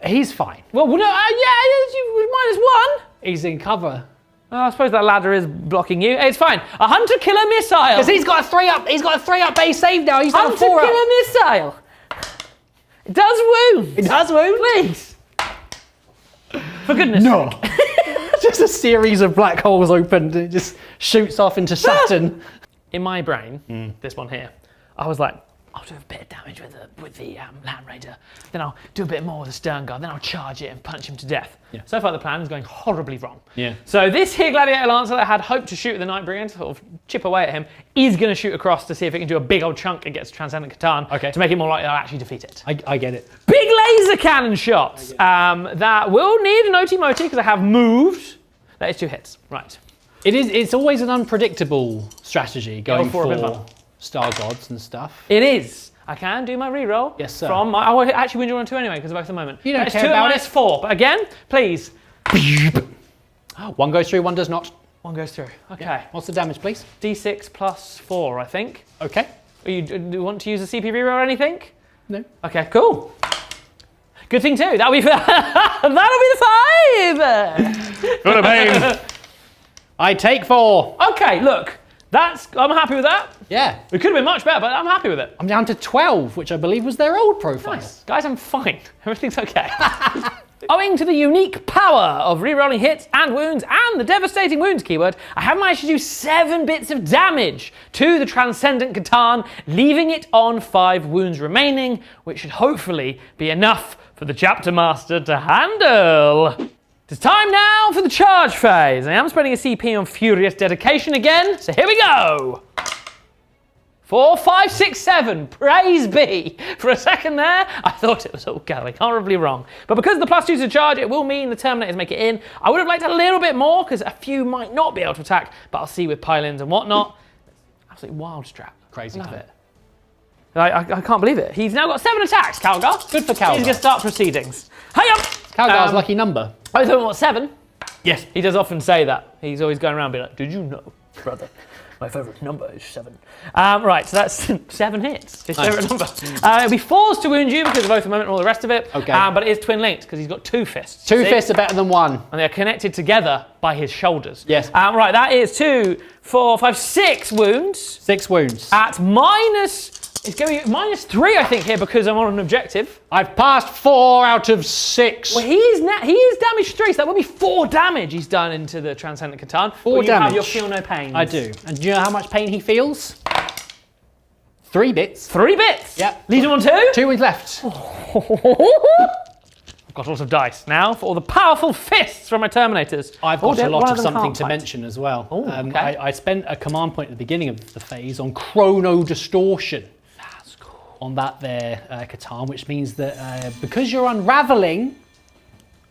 [SPEAKER 3] He's fine.
[SPEAKER 2] Well, no, -1.
[SPEAKER 3] He's in cover.
[SPEAKER 2] Oh, I suppose that ladder is blocking you. It's fine. A hunter killer missile.
[SPEAKER 3] Because he's got a 3-up. He's got a 3-up base save now. He's done a
[SPEAKER 2] Hunter
[SPEAKER 3] 4-up.
[SPEAKER 2] killer missile. It does wound.
[SPEAKER 3] It does wound.
[SPEAKER 2] Please. For goodness
[SPEAKER 3] No.
[SPEAKER 2] sake.
[SPEAKER 3] Just a series of black holes opened. It just shoots off into Saturn.
[SPEAKER 2] In my brain, this one here, I was like, I'll do a bit of damage with the Land Raider, then I'll do a bit more with the Stern Guard, then I'll charge it and punch him to death.
[SPEAKER 3] Yeah.
[SPEAKER 2] So far the plan is going horribly wrong.
[SPEAKER 3] Yeah.
[SPEAKER 2] So this here Gladiator Lancer that I had hoped to shoot at the Nightbringer, to sort of chip away at him, is going to shoot across to see if it can do a big old chunk against Transcendent Catan to make it more likely I'll actually defeat it.
[SPEAKER 3] I get it.
[SPEAKER 2] Big laser cannon shots that will need an OT-MOTI because I have moved. That is 2 hits. Right.
[SPEAKER 3] It's always an unpredictable strategy going
[SPEAKER 2] for a bit
[SPEAKER 3] for
[SPEAKER 2] of
[SPEAKER 3] Star Gods and stuff.
[SPEAKER 2] It is. I can do my reroll.
[SPEAKER 3] Yes, sir.
[SPEAKER 2] From my, I actually win you on 2 anyway because of both at the moment.
[SPEAKER 3] You don't
[SPEAKER 2] It's
[SPEAKER 3] care
[SPEAKER 2] 2
[SPEAKER 3] about
[SPEAKER 2] minus
[SPEAKER 3] it.
[SPEAKER 2] 4. But again, please.
[SPEAKER 3] 1 goes through, 1 does not.
[SPEAKER 2] 1 goes through. Okay.
[SPEAKER 3] What's the damage, please?
[SPEAKER 2] D6 plus 4, I think.
[SPEAKER 3] Okay.
[SPEAKER 2] Do you want to use a CP reroll or anything?
[SPEAKER 3] No.
[SPEAKER 2] Okay, cool. Good thing too. That'll be that'll be the 5.
[SPEAKER 1] Got a pain.
[SPEAKER 3] I take 4.
[SPEAKER 2] Okay, look. I'm happy with that.
[SPEAKER 3] Yeah.
[SPEAKER 2] It could have been much better, but I'm happy with it.
[SPEAKER 3] I'm down to 12, which I believe was their old profile.
[SPEAKER 2] Nice. Guys, I'm fine. Everything's okay. Owing to the unique power of rerolling hits and wounds and the devastating wounds keyword, I have managed to do 7 bits of damage to the Transcendent Catan, leaving it on 5 wounds remaining, which should hopefully be enough for the Chapter Master to handle. It's time now for the charge phase. I am spending a CP on Furious Dedication again, so here we go. 4, 5, 6, 7. Praise be. For a second there, I thought it was all going horribly wrong. But because of the +2 to charge, it will mean the Terminators make it in. I would have liked a little bit more because a few might not be able to attack, but I'll see with pylons and whatnot. Absolutely wild strap.
[SPEAKER 3] Crazy.
[SPEAKER 2] Love it. I can't believe it. He's now got 7 attacks, Calgar.
[SPEAKER 3] Good for Calgar.
[SPEAKER 2] He's going to start proceedings. Hiya!
[SPEAKER 3] Calgar's lucky number.
[SPEAKER 2] I thought, what, 7?
[SPEAKER 3] Yes.
[SPEAKER 2] He does often say that. He's always going around being like, did you know, brother, my favourite number is 7. Right, so that's 7 hits. His favourite number. It'll be 4s to wound you because of both the moment and all the rest of it.
[SPEAKER 3] Okay.
[SPEAKER 2] But it is twin linked because he's got 2 fists.
[SPEAKER 3] 2
[SPEAKER 2] see?
[SPEAKER 3] fists are better than 1.
[SPEAKER 2] And they're connected together by his shoulders.
[SPEAKER 3] Yes.
[SPEAKER 2] Right, that is 2, 4, 5, 6 wounds.
[SPEAKER 3] 6 wounds.
[SPEAKER 2] At minus... It's going to be -3, I think, here because I'm on an objective.
[SPEAKER 3] I've passed 4 out of 6.
[SPEAKER 2] Well, he is damaged 3, so that would be 4 damage he's done into the Transcendent Catan.
[SPEAKER 3] 4
[SPEAKER 2] You have
[SPEAKER 3] damage.
[SPEAKER 2] your feel no pain.
[SPEAKER 3] I do. And do you know how much pain he feels? 3 bits.
[SPEAKER 2] 3 bits.
[SPEAKER 3] Yep.
[SPEAKER 2] Legion 1, 2.
[SPEAKER 3] 2 wounds left.
[SPEAKER 2] I've got lots of dice now for all the powerful fists from my Terminators.
[SPEAKER 3] I've got a lot
[SPEAKER 2] one
[SPEAKER 3] of
[SPEAKER 2] them
[SPEAKER 3] something
[SPEAKER 2] can't
[SPEAKER 3] to
[SPEAKER 2] fight.
[SPEAKER 3] mention as well.
[SPEAKER 2] Oh, okay.
[SPEAKER 3] I spent a command point at the beginning of the phase on chrono distortion.
[SPEAKER 2] That's cool.
[SPEAKER 3] On that there Catan, which means that because you're unraveling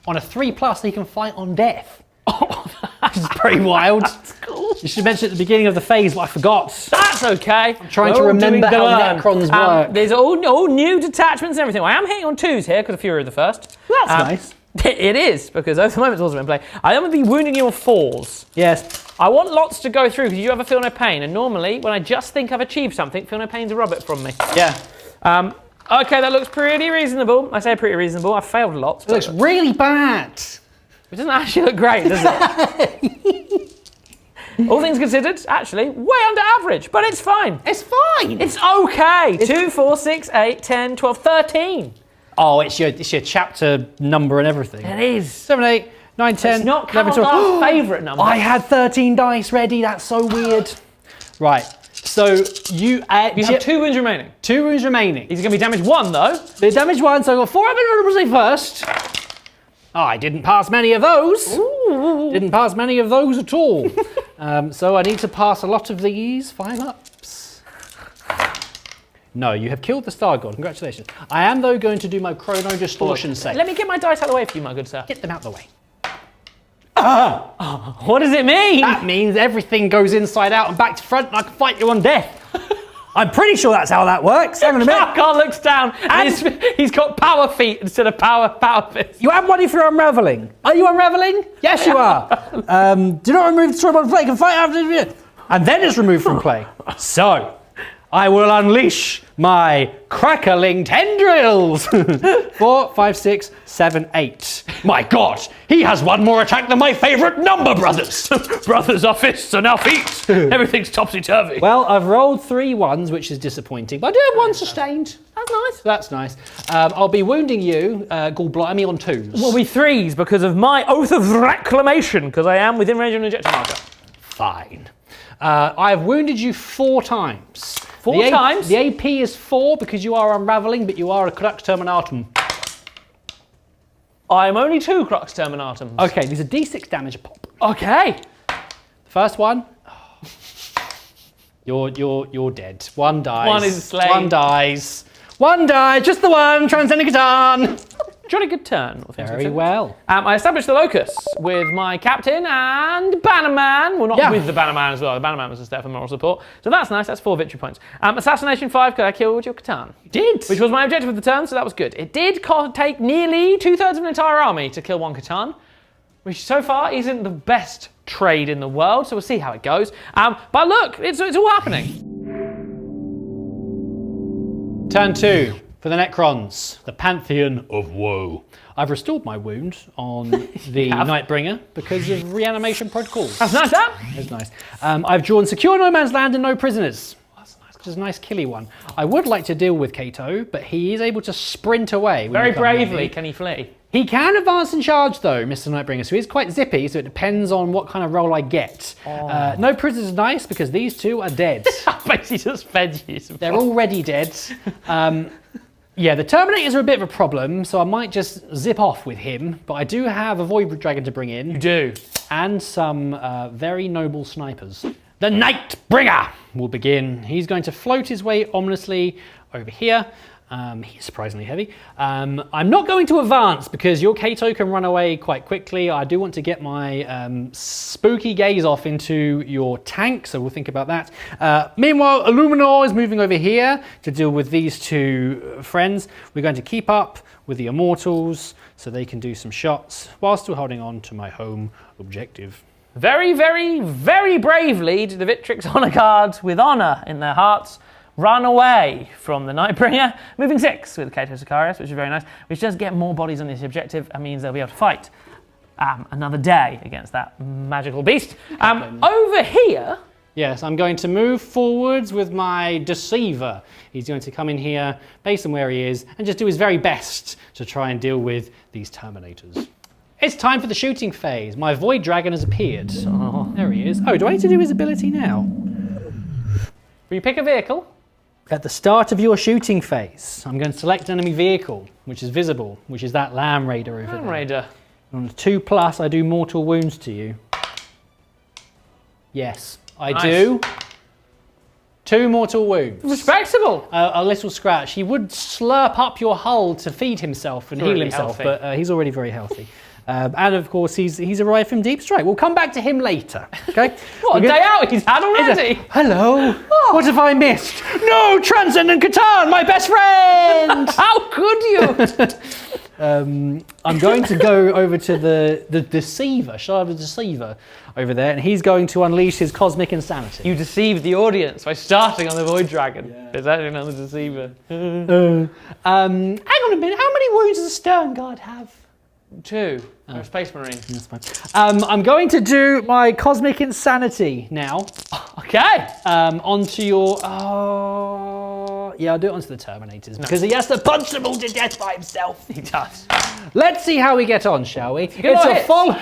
[SPEAKER 3] on a 3+, he can fight on death. Which is pretty wild.
[SPEAKER 2] That's cool.
[SPEAKER 3] You should mention at the beginning of the phase what I forgot.
[SPEAKER 2] That's okay. I'm
[SPEAKER 3] trying to remember how Necrons work.
[SPEAKER 2] There's all new detachments and everything. I am hitting on 2s here because of Fury of the First.
[SPEAKER 3] That's nice.
[SPEAKER 2] It is, because over the moment it's also in play. I am going to be wounding you on 4s.
[SPEAKER 3] Yes.
[SPEAKER 2] I want lots to go through because you have a feel no pain. And normally, when I just think I've achieved something, feel no pain's a rub it from me.
[SPEAKER 3] Yeah.
[SPEAKER 2] Okay, that looks pretty reasonable. I say pretty reasonable. I've failed lots.
[SPEAKER 3] It looks really bad.
[SPEAKER 2] It doesn't actually look great, does it? All things considered, actually, way under average, but it's fine.
[SPEAKER 3] It's fine.
[SPEAKER 2] It's okay. 2, 4, 6, 8, 10, 12, 13.
[SPEAKER 3] Oh, it's your chapter number and everything.
[SPEAKER 2] It is.
[SPEAKER 3] 7, 8, 9, 10,
[SPEAKER 2] It's not
[SPEAKER 3] 11, 12.
[SPEAKER 2] Calgar's favourite number.
[SPEAKER 3] I had 13 dice ready. That's so weird. Right. So you
[SPEAKER 2] have 2 wounds remaining.
[SPEAKER 3] 2 wounds remaining.
[SPEAKER 2] He's going to be damaged 1, though.
[SPEAKER 3] The damage 1, so I got 4 up first. Oh, I didn't pass many of those.
[SPEAKER 2] Ooh.
[SPEAKER 3] Didn't pass many of those at all. So I need to pass a lot of these 5-ups. No, you have killed the Star God. Congratulations. I am, though, going to do my chrono distortion save.
[SPEAKER 2] Let me get my dice out of the way for you, my good sir.
[SPEAKER 3] Get them out the way.
[SPEAKER 2] What does it mean?
[SPEAKER 3] That means everything goes inside out and back to front and I can fight you on death. I'm pretty sure that's how that works. Hang on a minute.
[SPEAKER 2] Calgar looks down and he's got power feet instead of power fists.
[SPEAKER 3] You have one if you're unraveling. Are you unraveling? Yes, you are. Do not remove the story from play. You can fight after. And then it's removed from play. So, I will unleash my crackling tendrils. 4, 5, 6, 7, 8.
[SPEAKER 1] My God, he has one more attack than my favourite number, brothers. Brothers, our fists are now feet. Everything's topsy-turvy.
[SPEAKER 3] Well, I've rolled 3 1s, which is disappointing, but I do have 1 sustained. That's nice. That's nice. I'll be wounding you, Gallblimey, on 2s.
[SPEAKER 2] Will be 3s because of my oath of reclamation, because I am within range of an ejection marker.
[SPEAKER 3] Fine. I've wounded you 4 times.
[SPEAKER 2] 4 times?
[SPEAKER 3] The AP is 4 because you are unraveling, but you are a crux terminatum.
[SPEAKER 2] I'm only 2 crux terminatums.
[SPEAKER 3] Okay, these are D6 damage a pop.
[SPEAKER 2] Okay.
[SPEAKER 3] First one. You're dead. 1 dies.
[SPEAKER 2] 1 is slain.
[SPEAKER 3] 1 dies. 1 dies. Just the one. Transcending Catan.
[SPEAKER 2] Jolly good turn.
[SPEAKER 3] Very well.
[SPEAKER 2] I established the locus with my captain and Bannerman. Well, not with the Bannerman as well. The Bannerman was a step for moral support. So that's nice. That's 4 victory points. Assassination 5. Could I kill with your Catan?
[SPEAKER 3] You did.
[SPEAKER 2] Which was my objective of the turn, so that was good. It did take nearly 2/3 of an entire army to kill 1 Catan, which so far isn't the best trade in the world. So we'll see how it goes. But look, it's all happening.
[SPEAKER 3] Turn 2. For the Necrons, the Pantheon of Woe. I've restored my wound on the Nightbringer because of reanimation protocols.
[SPEAKER 2] That's nice, that?
[SPEAKER 3] That's nice. I've drawn Secure No Man's Land and No Prisoners. That's nice, which is a nice killy one. I would like to deal with Cato, but he is able to sprint away.
[SPEAKER 2] Very bravely can he flee.
[SPEAKER 3] He can advance and charge though, Mr. Nightbringer, so he's quite zippy, so it depends on what kind of roll I get. No Prisoners is nice because these 2 are dead.
[SPEAKER 2] Basically just fed you.
[SPEAKER 3] They're already dead. Yeah, the Terminators are a bit of a problem, so I might just zip off with him. But I do have a Void Dragon to bring in.
[SPEAKER 2] You do.
[SPEAKER 3] And some very noble snipers. The Nightbringer will begin. He's going to float his way ominously over here. He's surprisingly heavy. I'm not going to advance because your Cato can run away quite quickly. I do want to get my spooky gaze off into your tank, so we'll think about that. Meanwhile, Illuminor is moving over here to deal with these 2 friends. We're going to keep up with the Immortals so they can do some shots while still holding on to my home objective.
[SPEAKER 2] Very, very, very bravely did the Victrix Honor Guards with honour in their hearts run away from the Nightbringer. Moving 6 with Cato Sicarius, which is very nice. Which does get more bodies on this objective. That means they'll be able to fight another day against that magical beast. Over here...
[SPEAKER 3] Yes, I'm going to move forwards with my Deceiver. He's going to come in here, based on where he is, and just do his very best to try and deal with these Terminators. It's time for the shooting phase. My Void Dragon has appeared. Oh, there he is. Oh, do I need to do his ability now?
[SPEAKER 2] Will you pick a vehicle?
[SPEAKER 3] At the start of your shooting phase, I'm going to select enemy vehicle, which is visible, which is that Lamb Raider over there.
[SPEAKER 2] Lamb Raider.
[SPEAKER 3] On 2+, I do mortal wounds to you. Yes, I do. 2 mortal wounds.
[SPEAKER 2] Respectable.
[SPEAKER 3] A little scratch. He would slurp up your hull to feed himself and heal himself, but he's already very healthy. And of course, he's arrived from Deep Strike. We'll come back to him later. Okay.
[SPEAKER 2] What a day out he's had already.
[SPEAKER 3] Hello. Oh. What have I missed? No, Transcendent Catan, my best friend.
[SPEAKER 2] How could you?
[SPEAKER 3] I'm going to go over to the Deceiver. Shall I have a Deceiver over there? And he's going to unleash his cosmic insanity.
[SPEAKER 2] You deceived the audience by starting on the Void Dragon. Yeah. It's actually another Deceiver.
[SPEAKER 3] Hang on a minute. How many wounds does a Stern Guard have?
[SPEAKER 2] 2. I'm a Space Marine.
[SPEAKER 3] That's fine. I'm going to do my cosmic insanity now.
[SPEAKER 2] Okay.
[SPEAKER 3] Onto your... yeah, I'll do it onto the Terminators because he has to punch them all to death by himself.
[SPEAKER 2] He does.
[SPEAKER 3] Let's see how we get on, shall we?
[SPEAKER 2] It's
[SPEAKER 3] a full...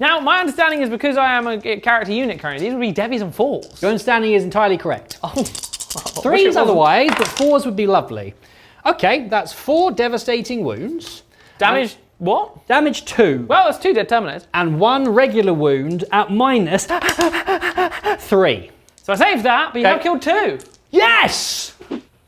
[SPEAKER 2] Now, my understanding is because I am a character unit currently, these would be Devies and 4s.
[SPEAKER 3] Your understanding is entirely correct.
[SPEAKER 2] Oh.
[SPEAKER 3] 3s otherwise, but 4s would be lovely. Okay, that's 4 devastating wounds.
[SPEAKER 2] Damage... What?
[SPEAKER 3] Damage 2.
[SPEAKER 2] Well, that's 2 dead Terminators.
[SPEAKER 3] And 1 regular wound at minus 3.
[SPEAKER 2] So I saved that, but you have killed 2.
[SPEAKER 3] Yes!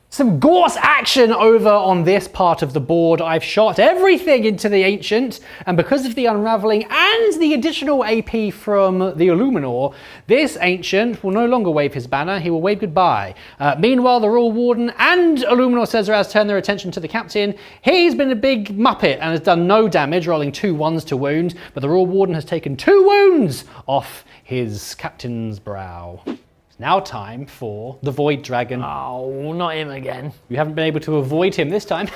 [SPEAKER 3] Some Gauss action over on this part of the board. I've shot everything into the Ancient, and because of the unraveling and the additional AP from the Illuminor, this Ancient will no longer wave his banner, he will wave goodbye. Meanwhile, the Royal Warden and Illuminor Caesar has turned their attention to the Captain. He's been a big muppet and has done no damage, rolling 2 1s to wound, but the Royal Warden has taken 2 wounds off his Captain's brow. Now time for the Void Dragon.
[SPEAKER 2] Oh, not him again.
[SPEAKER 3] You haven't been able to avoid him this time.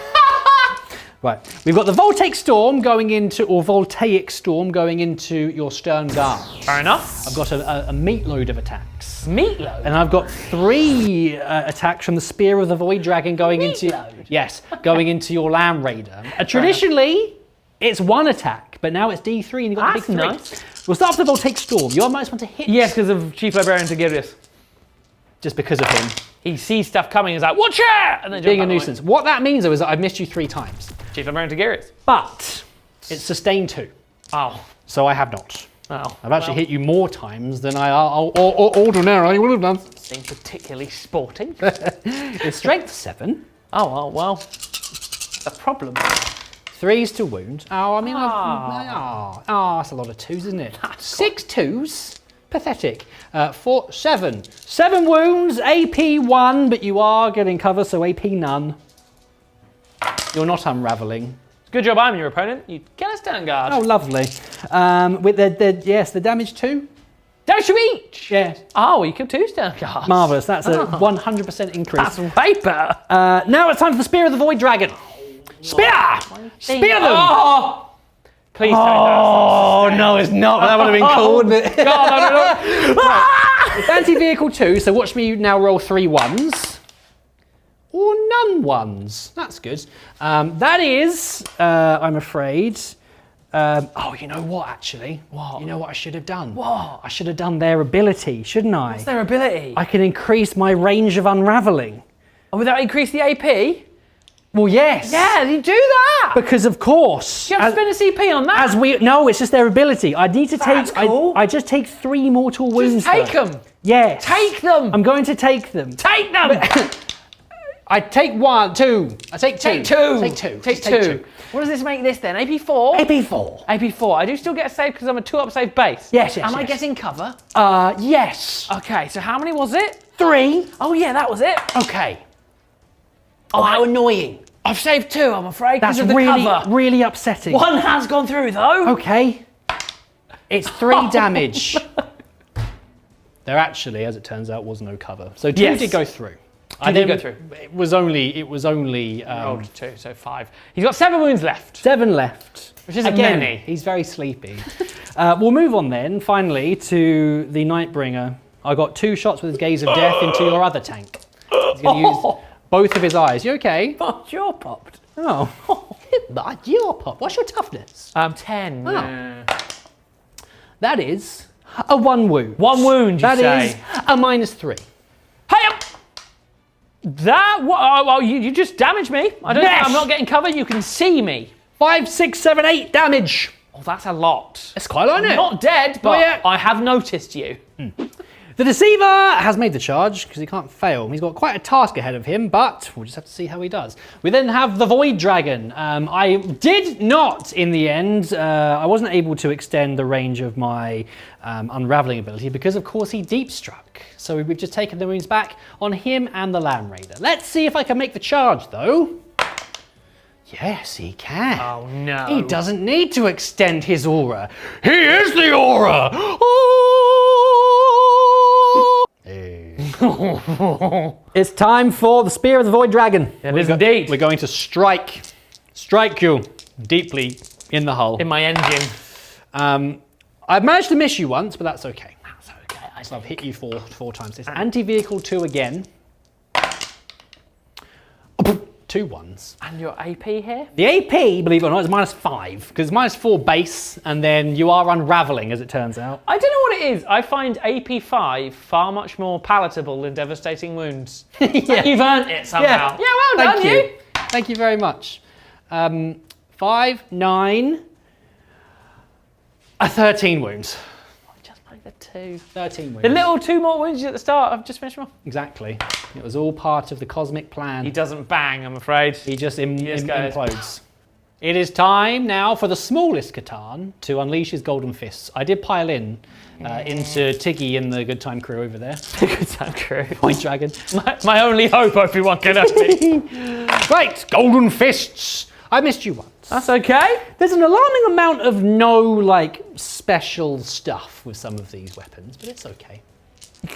[SPEAKER 3] Right, we've got the Voltaic Storm going into, or Voltaic Storm going into your Stern Guard.
[SPEAKER 2] Fair enough.
[SPEAKER 3] I've got a meatload of attacks.
[SPEAKER 2] Meatload?
[SPEAKER 3] And I've got 3 attacks from the Spear of the Void Dragon going into... Yes, going into your Land Raider. Traditionally, it's 1 attack, but now it's D3 and you've got the big 3.
[SPEAKER 2] Nice.
[SPEAKER 3] We'll start with the Voltaic Storm. You might want to hit...
[SPEAKER 2] Yes, because of Chief Librarian Tigirius.
[SPEAKER 3] Just because of him.
[SPEAKER 2] He sees stuff coming, he's like, watch it! And then
[SPEAKER 3] Being a nuisance. What that means, though, is that I've missed you 3 times.
[SPEAKER 2] Chief Librarian Tigirius.
[SPEAKER 3] But it's sustained 2.
[SPEAKER 2] Oh.
[SPEAKER 3] So I have not.
[SPEAKER 2] Oh.
[SPEAKER 3] I've actually hit you more times than I ordinarily would have done.
[SPEAKER 2] Seems particularly sporting.
[SPEAKER 3] It's strength 7.
[SPEAKER 2] Oh, well. A problem.
[SPEAKER 3] 3s to wound. Oh, I mean, that's a lot of 2s, isn't it? 6 2s. Pathetic. 7. 7 wounds, AP 1, but you are getting cover, so AP none. You're not unraveling.
[SPEAKER 2] Good job, I'm your opponent. You get a Stern Guard.
[SPEAKER 3] Oh, lovely. With the damage 2.
[SPEAKER 2] Damage to each?
[SPEAKER 3] Yes.
[SPEAKER 2] Oh, you killed 2 Stern Guards.
[SPEAKER 3] Marvellous. That's a 100% increase.
[SPEAKER 2] That's way better.
[SPEAKER 3] Now it's time for the Spear of the Void Dragon. Spear! Spear them!
[SPEAKER 2] Oh! Please
[SPEAKER 3] Oh, no, it's not. That would have been cool, wouldn't it?
[SPEAKER 2] God, no.
[SPEAKER 3] Right. It's anti-vehicle 2, so watch me now roll 3 1s. Or none 1s. That's good. That is, I'm afraid... oh, you know what, actually?
[SPEAKER 2] What?
[SPEAKER 3] You know what I should have done?
[SPEAKER 2] What?
[SPEAKER 3] I should have done their ability, shouldn't I?
[SPEAKER 2] What's their ability?
[SPEAKER 3] I can increase my range of unraveling.
[SPEAKER 2] Oh, would that increase the AP?
[SPEAKER 3] Well, yes.
[SPEAKER 2] Yeah, you do that.
[SPEAKER 3] Because of course.
[SPEAKER 2] Do you have to spend a CP on that?
[SPEAKER 3] No, it's just their ability. I need to
[SPEAKER 2] That's
[SPEAKER 3] take.
[SPEAKER 2] cool.
[SPEAKER 3] I just take 3 mortal wounds.
[SPEAKER 2] Just take them.
[SPEAKER 3] Yes.
[SPEAKER 2] Take them.
[SPEAKER 3] I'm going to take them.
[SPEAKER 2] Take them.
[SPEAKER 3] I take 1, 2. I take 2.
[SPEAKER 2] Take 2.
[SPEAKER 3] Take 2.
[SPEAKER 2] Take
[SPEAKER 3] Just
[SPEAKER 2] 2. What does this make this then? AP4?
[SPEAKER 3] AP4.
[SPEAKER 2] AP4. I do still get a save because I'm a 2-up save base.
[SPEAKER 3] Yes.
[SPEAKER 2] Am I getting cover?
[SPEAKER 3] Yes.
[SPEAKER 2] Okay, so how many was it?
[SPEAKER 3] 3.
[SPEAKER 2] Oh yeah, that was it.
[SPEAKER 3] Okay. Oh, how annoying.
[SPEAKER 2] I've saved 2, I'm afraid, because
[SPEAKER 3] That's
[SPEAKER 2] of the
[SPEAKER 3] really,
[SPEAKER 2] cover.
[SPEAKER 3] really upsetting.
[SPEAKER 2] 1 has gone through though.
[SPEAKER 3] Okay. It's 3 damage. There actually, as it turns out, was no cover. So 2 did go through.
[SPEAKER 2] I did go through.
[SPEAKER 3] It was only
[SPEAKER 2] Rolled 2, so 5. He's got 7 wounds left.
[SPEAKER 3] 7 left.
[SPEAKER 2] Which isn't
[SPEAKER 3] Again,
[SPEAKER 2] many.
[SPEAKER 3] He's very sleepy. We'll move on then, finally, to the Nightbringer. I got 2 shots with his Gaze of Death into your other tank. He's going to use both of his eyes. You okay?
[SPEAKER 2] Oh, jaw popped.
[SPEAKER 3] Oh. My jaw pop. What's your toughness?
[SPEAKER 2] 10.
[SPEAKER 3] Oh. That is a 1 wound.
[SPEAKER 2] 1 wound, you say?
[SPEAKER 3] That is a -3.
[SPEAKER 2] Hey up! That, well, you just damaged me. I'm not getting cover, you can see me.
[SPEAKER 3] 5, 6, 7, 8 damage.
[SPEAKER 2] Oh, that's a lot.
[SPEAKER 3] It's quite a lot, isn't it?
[SPEAKER 2] Not dead, but
[SPEAKER 3] yet.
[SPEAKER 2] I have noticed you.
[SPEAKER 3] The Deceiver has made the charge because he can't fail. He's got quite a task ahead of him, but we'll just have to see how he does. We then have the Void Dragon. I did not, in the end, I wasn't able to extend the range of my unraveling ability because, of course, he deep struck. So we've just taken the wounds back on him and the Land Raider. Let's see if I can make the charge, though. Yes, he can.
[SPEAKER 2] Oh, no.
[SPEAKER 3] He doesn't need to extend his aura. He is the aura! It's time for the Spear of the Void Dragon.
[SPEAKER 2] It is indeed.
[SPEAKER 3] We're going to strike you deeply in the hull.
[SPEAKER 2] In my engine.
[SPEAKER 3] I've managed to miss you once, but that's okay.
[SPEAKER 2] That's okay.
[SPEAKER 3] So I've hit you four times. It's anti-vehicle 2 again. 2 1s.
[SPEAKER 2] And your AP here?
[SPEAKER 3] The AP, believe it or not, is -5 because it's -4 base, and then you are unraveling, as it turns out.
[SPEAKER 2] I don't know what it is. I find AP5 far much more palatable than devastating wounds.
[SPEAKER 3] Yeah.
[SPEAKER 2] You've earned it somehow. Yeah, well done,
[SPEAKER 3] Thank you. Thank you very much. 5, 9, 13 wounds.
[SPEAKER 2] Just like the 2.
[SPEAKER 3] 13 wounds.
[SPEAKER 2] The little 2 more wounds at the start, I've just finished them off.
[SPEAKER 3] Exactly. It was all part of the cosmic plan.
[SPEAKER 2] He doesn't bang, I'm afraid.
[SPEAKER 3] He just
[SPEAKER 2] goes.
[SPEAKER 3] implodes. It is time now for the smallest Catan to unleash his golden fists. I did pile into Tiggy and the Good Time crew over there.
[SPEAKER 2] Good time crew.
[SPEAKER 3] Void Dragon.
[SPEAKER 2] My only hope, Obi-Wan Kenobi.
[SPEAKER 3] Right, golden fists. I missed you once.
[SPEAKER 2] That's okay.
[SPEAKER 3] There's an alarming amount of no, special stuff with some of these weapons, but it's okay.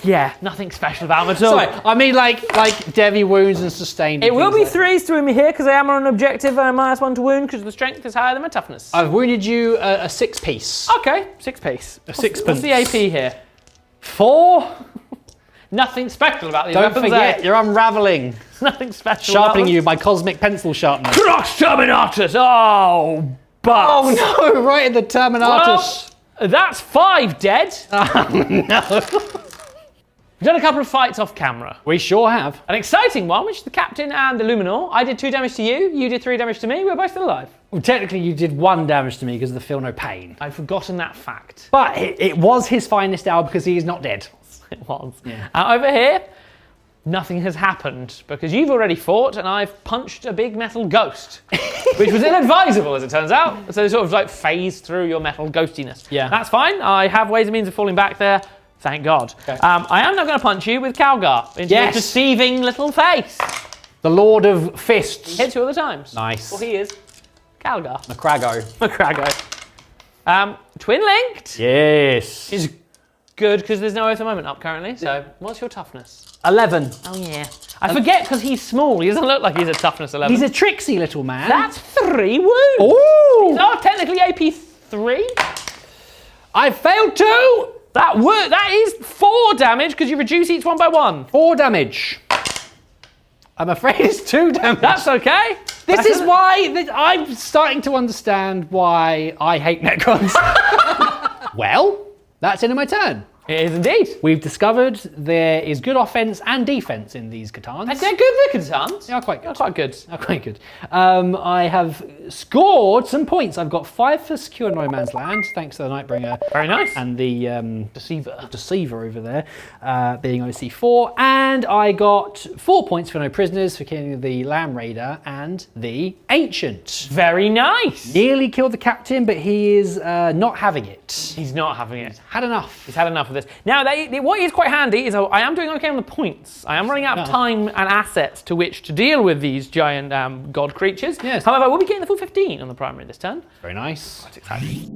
[SPEAKER 2] Yeah, nothing special about them at all.
[SPEAKER 3] Sorry, I mean like Devi wounds and sustained.
[SPEAKER 2] It will be
[SPEAKER 3] things like
[SPEAKER 2] 3s through me here because I am on an objective and a -1 to wound because the strength is higher than my toughness.
[SPEAKER 3] I've wounded you a 6-piece.
[SPEAKER 2] Okay, 6-piece.
[SPEAKER 3] A sixpence.
[SPEAKER 2] What's the AP here?
[SPEAKER 3] 4.
[SPEAKER 2] Nothing special about these
[SPEAKER 3] Don't
[SPEAKER 2] weapons.
[SPEAKER 3] forget, you're unraveling.
[SPEAKER 2] Nothing special.
[SPEAKER 3] Sharpening
[SPEAKER 2] about
[SPEAKER 3] you with my cosmic pencil sharpener.
[SPEAKER 2] Cross Terminatus! Oh, but.
[SPEAKER 3] Oh no, right in the Terminatus.
[SPEAKER 2] Well, that's 5 dead.
[SPEAKER 3] No.
[SPEAKER 2] We've done a couple of fights off camera.
[SPEAKER 3] We sure have.
[SPEAKER 2] An exciting one, which is the Captain and the Luminor. I did 2 damage to you, you did 3 damage to me, we're both still alive.
[SPEAKER 3] Well, technically you did 1 damage to me because of the feel no pain.
[SPEAKER 2] I'd forgotten that fact.
[SPEAKER 3] But it was his finest hour because he is not dead.
[SPEAKER 2] It was.
[SPEAKER 3] Yeah.
[SPEAKER 2] Over here, nothing has happened because you've already fought and I've punched a big metal ghost, which was inadvisable as it turns out. So they sort of like phase through your metal ghostiness.
[SPEAKER 3] Yeah.
[SPEAKER 2] That's fine. I have ways and means of falling back there. Thank God.
[SPEAKER 3] Okay.
[SPEAKER 2] I am now going to punch you with Calgar into your deceiving little face.
[SPEAKER 3] The Lord of Fists.
[SPEAKER 2] Hits you all the times.
[SPEAKER 3] Nice.
[SPEAKER 2] Well, he is Calgar.
[SPEAKER 3] Macrago.
[SPEAKER 2] Macrago. Twin linked.
[SPEAKER 3] Yes.
[SPEAKER 2] Is good because there's no Oath of Moment up currently. So what's your toughness?
[SPEAKER 3] 11.
[SPEAKER 2] Oh yeah. I forget because he's small. He doesn't look like he's a toughness 11.
[SPEAKER 3] He's a tricksy little man.
[SPEAKER 2] That's 3 wounds.
[SPEAKER 3] Ooh.
[SPEAKER 2] These are technically AP 3.
[SPEAKER 3] I failed 2.
[SPEAKER 2] That is 4 damage because you reduce each one by 1.
[SPEAKER 3] 4 damage. I'm afraid it's 2 damage.
[SPEAKER 2] That's okay.
[SPEAKER 3] This is why I'm starting to understand why I hate Necrons. Well, that's into my turn.
[SPEAKER 2] It is indeed.
[SPEAKER 3] We've discovered there is good offense and defense in these Catans.
[SPEAKER 2] They're good, the Catans.
[SPEAKER 3] They are quite good.
[SPEAKER 2] They're quite good.
[SPEAKER 3] They're quite good. I have scored some points. I've got 5 for secure no man's land, thanks to the Nightbringer.
[SPEAKER 2] Very nice.
[SPEAKER 3] And the Deceiver over there, being OC4. And I got 4 points for no prisoners for killing the Lamb Raider and the Ancient.
[SPEAKER 2] Very nice.
[SPEAKER 3] Nearly killed the captain, but he is not having it.
[SPEAKER 2] He's not having it.
[SPEAKER 3] Had enough.
[SPEAKER 2] He's had enough of this. Now, what is quite handy is I am doing okay on the points. I am running out of time and assets to which to deal with these giant god creatures.
[SPEAKER 3] Yes.
[SPEAKER 2] However, we'll be getting the full 15 on the primary this turn.
[SPEAKER 3] Very nice.
[SPEAKER 2] That's exciting.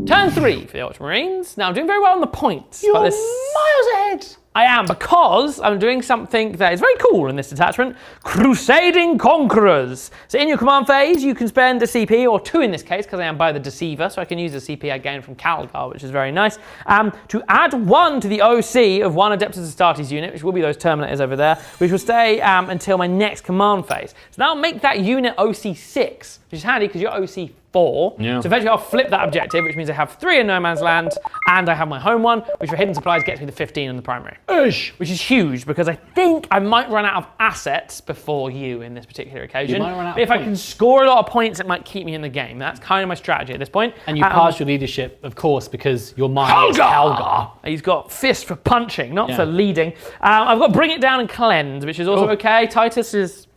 [SPEAKER 2] Turn 3 for the Ultramarines. Now, I'm doing very well on the points.
[SPEAKER 3] You're
[SPEAKER 2] but
[SPEAKER 3] miles ahead.
[SPEAKER 2] I am, because I'm doing something that is very cool in this detachment. Crusading Conquerors. So in your command phase, you can spend a CP, or 2 in this case, because I am by the Deceiver, so I can use the CP I gained from Calgar, which is very nice, to add 1 to the OC of 1 Adeptus Astartes unit, which will be those Terminators over there, which will stay until my next command phase. So that'll make that unit OC 6, which is handy because you're OC 4.
[SPEAKER 3] Yeah.
[SPEAKER 2] So eventually I'll flip that objective, which means I have 3 in No Man's Land, and I have my home one, which for hidden supplies gets me the 15 on the primary. Which is huge, because I think I might run out of assets before you in this particular occasion.
[SPEAKER 3] You might run out
[SPEAKER 2] but
[SPEAKER 3] of
[SPEAKER 2] if I can score a lot of points, it might keep me in the game. That's kind of my strategy at this point.
[SPEAKER 3] And you pass your leadership, of course, because your mind is Calgar.
[SPEAKER 2] He's got fist for punching, not for leading. I've got Bring It Down and Cleanse, which is also okay. Titus is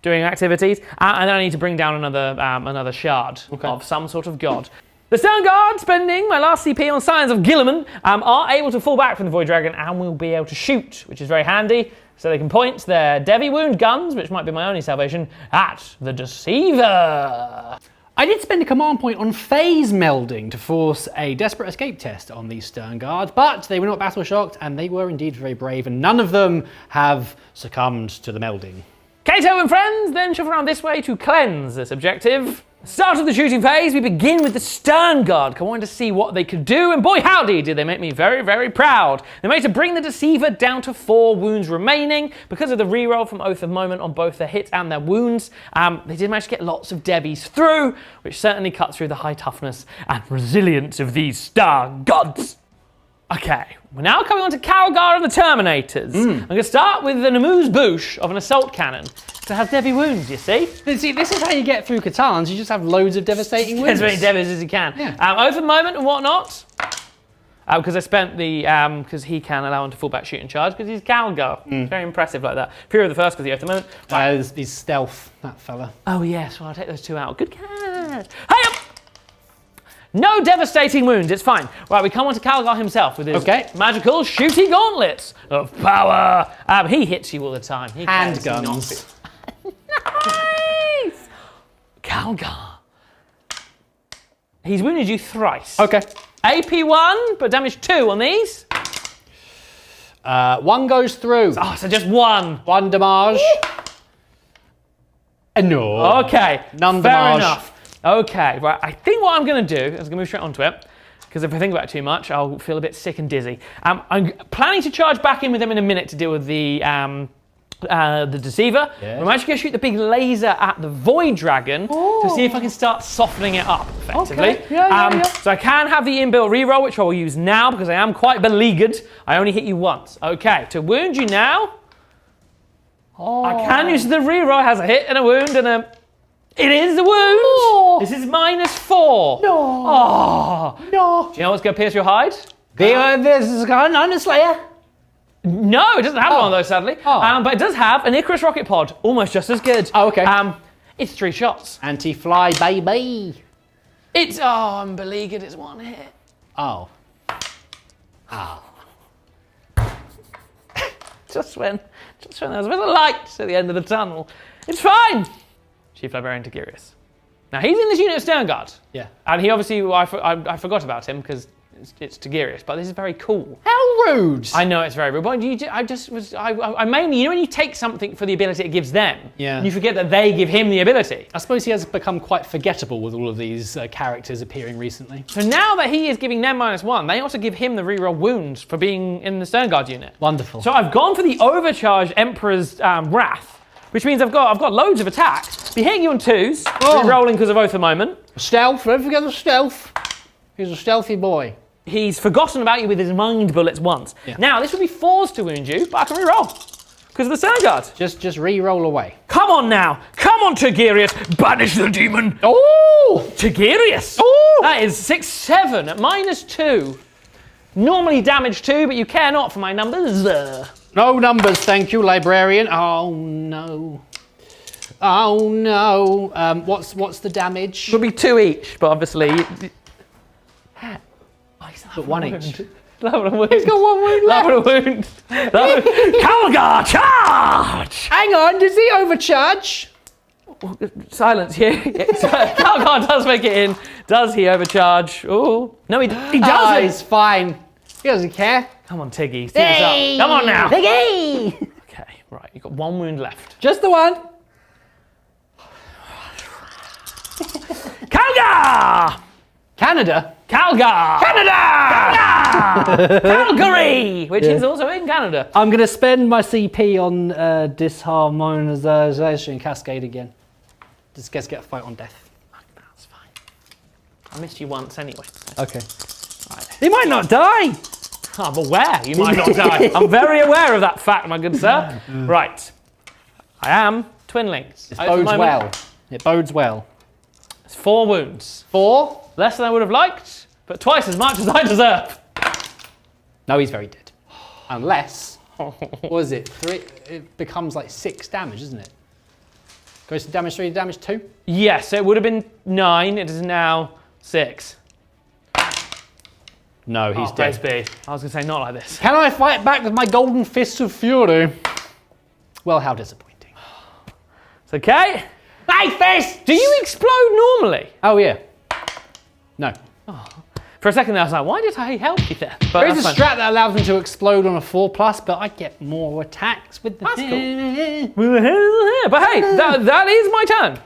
[SPEAKER 2] doing activities, and then I need to bring down another shard of some sort of god. The Stone Guard, spending my last CP on Signs of Guilliman, are able to fall back from the Void Dragon and will be able to shoot, which is very handy. So they can point their Devi Wound guns, which might be my only salvation, at the Deceiver.
[SPEAKER 3] I did spend a command point on phase melding to force a desperate escape test on these Stern Guard, but they were not battle shocked and they were indeed very brave, and none of them have succumbed to the melding.
[SPEAKER 2] Kato and friends then shuffle around this way to cleanse this objective. Start of the shooting phase, we begin with the Stern Guard. I wanted to see what they could do, and boy howdy did they make me very, very proud. They managed to bring the Deceiver down to 4 wounds remaining. Because of the reroll from Oath of Moment on both their hits and their wounds, they did manage to get lots of Devies through, which certainly cuts through the high toughness and resilience of these Stern Gods. Okay, we're now coming on to Calgar and the Terminators. I'm going to start with the Namuz Boosh of an assault cannon. It has Devi wounds, you see.
[SPEAKER 3] See, this is how you get through Catans. You just have loads of devastating wounds.
[SPEAKER 2] As many Devis as you can.
[SPEAKER 3] Yeah.
[SPEAKER 2] Oath of Moment and whatnot. Because I spent the, because he can allow him to fall back shooting charge, because he's Calgar. It's very impressive like that. Fury of the First, because the Oath of Moment.
[SPEAKER 3] He's stealth, that fella.
[SPEAKER 2] Oh yes, well I'll take those 2 out. Good catch. Hey up! No devastating wounds, it's fine. Right, we come on to Calgar himself with his magical shooty gauntlets of power. He hits you all the time. He
[SPEAKER 3] Handguns.
[SPEAKER 2] Nice! Calgar. He's wounded you thrice.
[SPEAKER 3] Okay.
[SPEAKER 2] AP 1, but damage 2 on these.
[SPEAKER 3] 1 goes through.
[SPEAKER 2] Oh, so just 1.
[SPEAKER 3] 1 damage. No.
[SPEAKER 2] Okay,
[SPEAKER 3] None
[SPEAKER 2] fair
[SPEAKER 3] damage.
[SPEAKER 2] enough. Okay, right, I think what I'm going to do is I'm going to move straight onto it, because if I think about it too much, I'll feel a bit sick and dizzy. I'm planning to charge back in with them in a minute to deal with the Deceiver.
[SPEAKER 3] Yeah.
[SPEAKER 2] I'm actually going to shoot the big laser at the Void Dragon to see if I can start softening it up, effectively.
[SPEAKER 3] Okay. Yeah.
[SPEAKER 2] So I can have the inbuilt reroll, which I will use now, because I am quite beleaguered. I only hit you once. Okay, to wound you now, I can use the reroll. It has a hit and a wound and a... It is a wound!
[SPEAKER 3] Oh.
[SPEAKER 2] This is -4.
[SPEAKER 3] No.
[SPEAKER 2] Oh.
[SPEAKER 3] No.
[SPEAKER 2] Do you know what's going to pierce your hide?
[SPEAKER 3] This is going on a Slayer.
[SPEAKER 2] No, it doesn't have one of those, sadly.
[SPEAKER 3] Oh.
[SPEAKER 2] But it does have an Icarus rocket pod, almost just as good.
[SPEAKER 3] Oh, okay.
[SPEAKER 2] It's 3 shots.
[SPEAKER 3] Anti-fly, baby.
[SPEAKER 2] It's, I'm beleaguered, it's 1 hit.
[SPEAKER 3] Oh.
[SPEAKER 2] Just when there was a bit of light at the end of the tunnel. It's fine. Chief Librarian Tigurius. Now, he's in this unit of Stern Guard.
[SPEAKER 3] Yeah.
[SPEAKER 2] And he obviously, I forgot about him because it's Tigurius, but this is very cool.
[SPEAKER 3] How rude.
[SPEAKER 2] I know it's very rude, but I mainly, you know when you take something for the ability it gives them,
[SPEAKER 3] Yeah.
[SPEAKER 2] you forget that they give him the ability.
[SPEAKER 3] I suppose he has become quite forgettable with all of these characters appearing recently.
[SPEAKER 2] So now that he is giving them -1, they also give him the reroll wounds for being in the Stern Guard unit.
[SPEAKER 3] Wonderful.
[SPEAKER 2] So I've gone for the overcharged Emperor's Wrath, which means I've got loads of attack. Be hitting you on 2s, re-rolling because of Oath at the moment.
[SPEAKER 3] Stealth, don't forget the stealth. He's a stealthy boy.
[SPEAKER 2] He's forgotten about you with his mind bullets once.
[SPEAKER 3] Yeah.
[SPEAKER 2] Now, this would be 4s to wound you, but I can re-roll because of the Stern Guard.
[SPEAKER 3] Just re-roll away.
[SPEAKER 2] Come on now. Come on, Tigurius. Banish the demon.
[SPEAKER 3] Oh!
[SPEAKER 2] Tigurius.
[SPEAKER 3] Oh!
[SPEAKER 2] That is 6-7 at -2. Normally damage 2, but you care not for my numbers.
[SPEAKER 3] No numbers, thank you, librarian. Oh no. Oh no. What's the damage?
[SPEAKER 2] Would be 2 each, but obviously...
[SPEAKER 3] But 1 each.
[SPEAKER 2] Love a wound.
[SPEAKER 3] He's got 1 wound left.
[SPEAKER 2] Love a wound. Calgar, charge!
[SPEAKER 3] Hang on, does he overcharge?
[SPEAKER 2] Silence here. Calgar does make it in. Does he overcharge? Oh, no, he doesn't.
[SPEAKER 3] He's fine. He doesn't care.
[SPEAKER 2] Come on, Tiggy. Steal this up. Come on now.
[SPEAKER 3] Tiggy!
[SPEAKER 2] Okay, right. You've got 1 wound left.
[SPEAKER 3] Just the 1.
[SPEAKER 2] Calgar!
[SPEAKER 3] Canada.
[SPEAKER 2] Calgar!
[SPEAKER 3] Canada!
[SPEAKER 2] Calgar! Calgary! Which is also in Canada.
[SPEAKER 3] I'm going to spend my CP on disharmonization cascade again. Just get a fight on death.
[SPEAKER 2] That's fine. I missed you once anyway.
[SPEAKER 3] Okay. Right. He might not die.
[SPEAKER 2] I'm aware you might not die. I'm very aware of that fact, my good sir. Right. I am twinlings.
[SPEAKER 3] It bodes well. It bodes well.
[SPEAKER 2] It's 4 wounds.
[SPEAKER 3] 4?
[SPEAKER 2] Less than I would have liked, but twice as much as I deserve.
[SPEAKER 3] No, he's very dead. Unless, what is it? 3? It becomes like 6 damage, isn't it? Goes to damage 3 to damage 2?
[SPEAKER 2] Yes, it would have been 9. It is now 6.
[SPEAKER 3] No, he's dead.
[SPEAKER 2] Praise be. I was going to say not like this.
[SPEAKER 3] Can I fight back with my golden fist of fury? Well, how disappointing.
[SPEAKER 2] It's okay.
[SPEAKER 3] My fist!
[SPEAKER 2] Do you explode normally?
[SPEAKER 3] Oh, yeah. No.
[SPEAKER 2] For a second there, I was like, why did I help you there? But
[SPEAKER 3] There is a
[SPEAKER 2] that's
[SPEAKER 3] strat that allows them to explode on a 4+, but I get more attacks with the...
[SPEAKER 2] That's cool. But hey, that is my turn.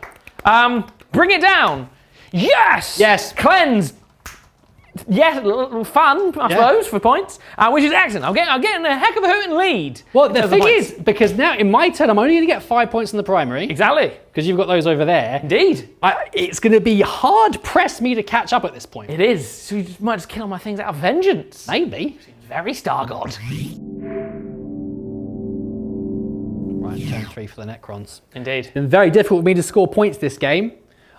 [SPEAKER 2] Bring it down. Yes!
[SPEAKER 3] Yes.
[SPEAKER 2] Cleanse. Yes, fun, I suppose, for points, which is excellent. I'm getting a heck of a hooting lead.
[SPEAKER 3] Well, the thing is, because now in my turn, I'm only going to get 5 points on the primary.
[SPEAKER 2] Exactly.
[SPEAKER 3] Because you've got those over there.
[SPEAKER 2] Indeed.
[SPEAKER 3] It's going to be hard press me to catch up at this point.
[SPEAKER 2] It is. So you might just kill all my things out of vengeance.
[SPEAKER 3] Maybe.
[SPEAKER 2] Very Star God.
[SPEAKER 3] Right, turn 3 for the Necrons.
[SPEAKER 2] Indeed.
[SPEAKER 3] It's been very difficult for me to score points this game.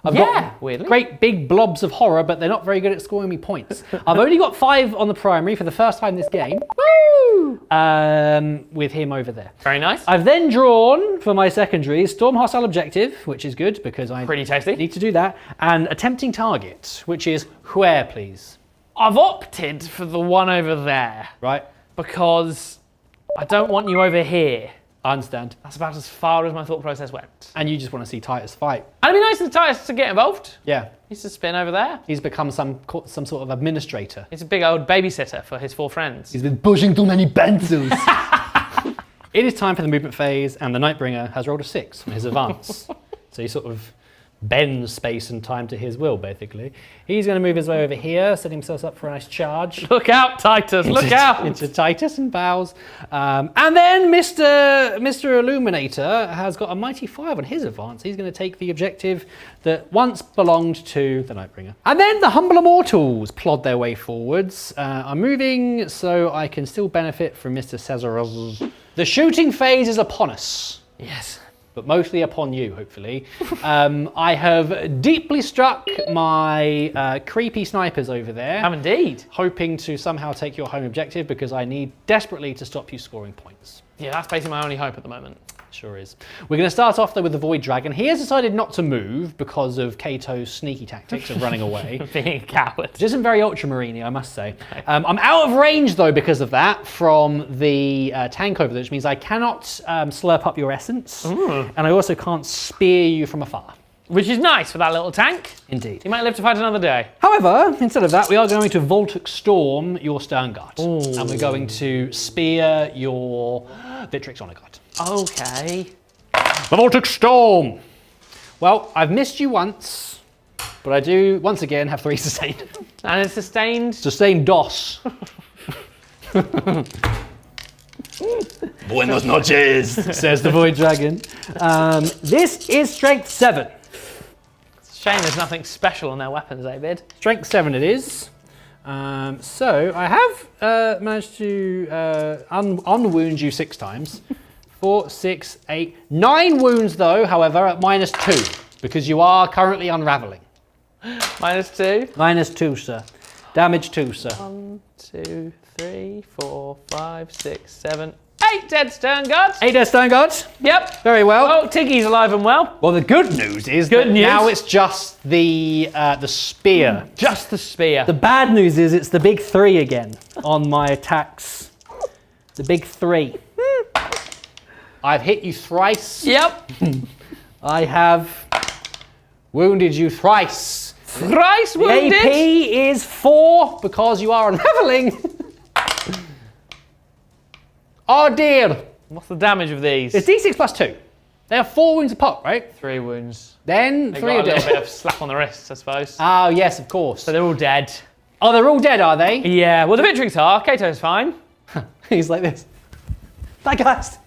[SPEAKER 3] I've got
[SPEAKER 2] weirdly.
[SPEAKER 3] great big blobs of horror, but they're not very good at scoring me points. I've only got 5 on the primary for the first time this game. Woo! With him over there.
[SPEAKER 2] Very nice.
[SPEAKER 3] I've then drawn for my secondary Storm Hostile Objective, which is good because I
[SPEAKER 2] Pretty tasty.
[SPEAKER 3] need to do that, and Attempting Target, which is where, please?
[SPEAKER 2] I've opted for the one over there
[SPEAKER 3] Right?
[SPEAKER 2] because I don't want you over here.
[SPEAKER 3] I understand.
[SPEAKER 2] That's about as far as my thought process went.
[SPEAKER 3] And you just want to see Titus fight.
[SPEAKER 2] And it'd be nice for Titus to get involved.
[SPEAKER 3] Yeah.
[SPEAKER 2] He's to spin over there.
[SPEAKER 3] He's become some sort of administrator.
[SPEAKER 2] He's a big old babysitter for his 4 friends.
[SPEAKER 3] He's been pushing too many pencils. It is time for the movement phase, and the Nightbringer has rolled a 6 on his advance. So he sort of bends space and time to his will, basically. He's going to move his way over here, set himself up for a nice charge.
[SPEAKER 2] Look out, Titus, look out!
[SPEAKER 3] Into Titus and bows. And then Mr. Illuminator has got a mighty 5 on his advance. He's going to take the objective that once belonged to the Nightbringer. And then the humble immortals plod their way forwards. I'm moving so I can still benefit from Mr. Cesar's. The shooting phase is upon us.
[SPEAKER 2] Yes.
[SPEAKER 3] But mostly upon you, hopefully. I have deeply struck my creepy snipers over there.
[SPEAKER 2] Have indeed.
[SPEAKER 3] Hoping to somehow take your home objective because I need desperately to stop you scoring points.
[SPEAKER 2] Yeah, that's basically my only hope at the moment.
[SPEAKER 3] Sure is. We're going to start off though with the Void Dragon. He has decided not to move because of Kato's sneaky tactics of running away.
[SPEAKER 2] Being a coward.
[SPEAKER 3] Which isn't very Ultramarine-y, I must say. I'm out of range though because of that from the tank over there, which means I cannot slurp up your essence. And I also can't spear you from afar.
[SPEAKER 2] Which is nice for that little tank.
[SPEAKER 3] Indeed.
[SPEAKER 2] He might live to fight another day.
[SPEAKER 3] However, instead of that, we are going to Voltic Storm your Sternguard. And we're going to spear your Victrix Honor Guard.
[SPEAKER 2] Okay.
[SPEAKER 3] The Voltic Storm! Well, I've missed you once, but I do, once again, have 3 sustained.
[SPEAKER 2] And it's sustained?
[SPEAKER 3] Sustained DOS.
[SPEAKER 1] Buenos noches,
[SPEAKER 3] says the Void Dragon. This is Strength 7.
[SPEAKER 2] It's a shame there's nothing special on their weapons, eh, Bid?
[SPEAKER 3] Strength 7 it is. So I have managed to unwound you 6 times. 4, 6, 8, 9 wounds though, however, at -2, because you are currently unraveling.
[SPEAKER 2] -2?
[SPEAKER 3] -2, sir. Damage 2, sir.
[SPEAKER 2] 1, 2, 3, 4, 5, 6, 7, 8 dead Sternguards.
[SPEAKER 3] 8 dead Sternguards.
[SPEAKER 2] Yep.
[SPEAKER 3] Very well.
[SPEAKER 2] Oh, Tiggy's alive and well.
[SPEAKER 3] Well, the good news is
[SPEAKER 2] Good
[SPEAKER 3] that
[SPEAKER 2] news.
[SPEAKER 3] now it's just the spear.
[SPEAKER 2] Just the spear.
[SPEAKER 3] The bad news is it's the big 3 again on my attacks. The big 3. I've hit you thrice.
[SPEAKER 2] Yep.
[SPEAKER 3] I have wounded you thrice.
[SPEAKER 2] Thrice wounded.
[SPEAKER 3] The AP is 4 because you are unraveling. Oh dear.
[SPEAKER 2] What's the damage of these?
[SPEAKER 3] It's D6 plus 2. They have 4 wounds a pop, right?
[SPEAKER 2] 3 wounds.
[SPEAKER 3] Then
[SPEAKER 2] They
[SPEAKER 3] 3
[SPEAKER 2] got
[SPEAKER 3] are
[SPEAKER 2] a little
[SPEAKER 3] dead.
[SPEAKER 2] bit of slap on the wrists, I suppose.
[SPEAKER 3] Oh yes, of course.
[SPEAKER 2] So they're all dead.
[SPEAKER 3] Oh, they're all dead, are they?
[SPEAKER 2] Yeah, well the Victrix are. Kato's fine.
[SPEAKER 3] He's like this. Bye guys.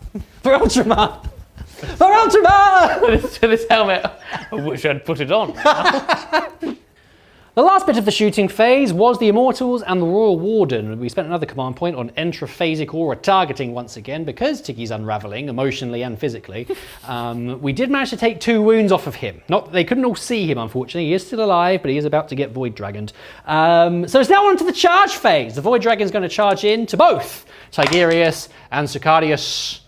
[SPEAKER 3] For Ultramar. For Ultramar!
[SPEAKER 2] To this helmet, which I'd put it on.
[SPEAKER 3] The last bit of the shooting phase was the Immortals and the Royal Warden. We spent another command point on entrophasic aura targeting once again because Tiggy's unraveling emotionally and physically. We did manage to take 2 wounds off of him. They couldn't all see him, unfortunately. He is still alive, but he is about to get Void Dragoned. So it's now on to the charge phase. The Void Dragon's going to charge in to both Tigerius and Sicarius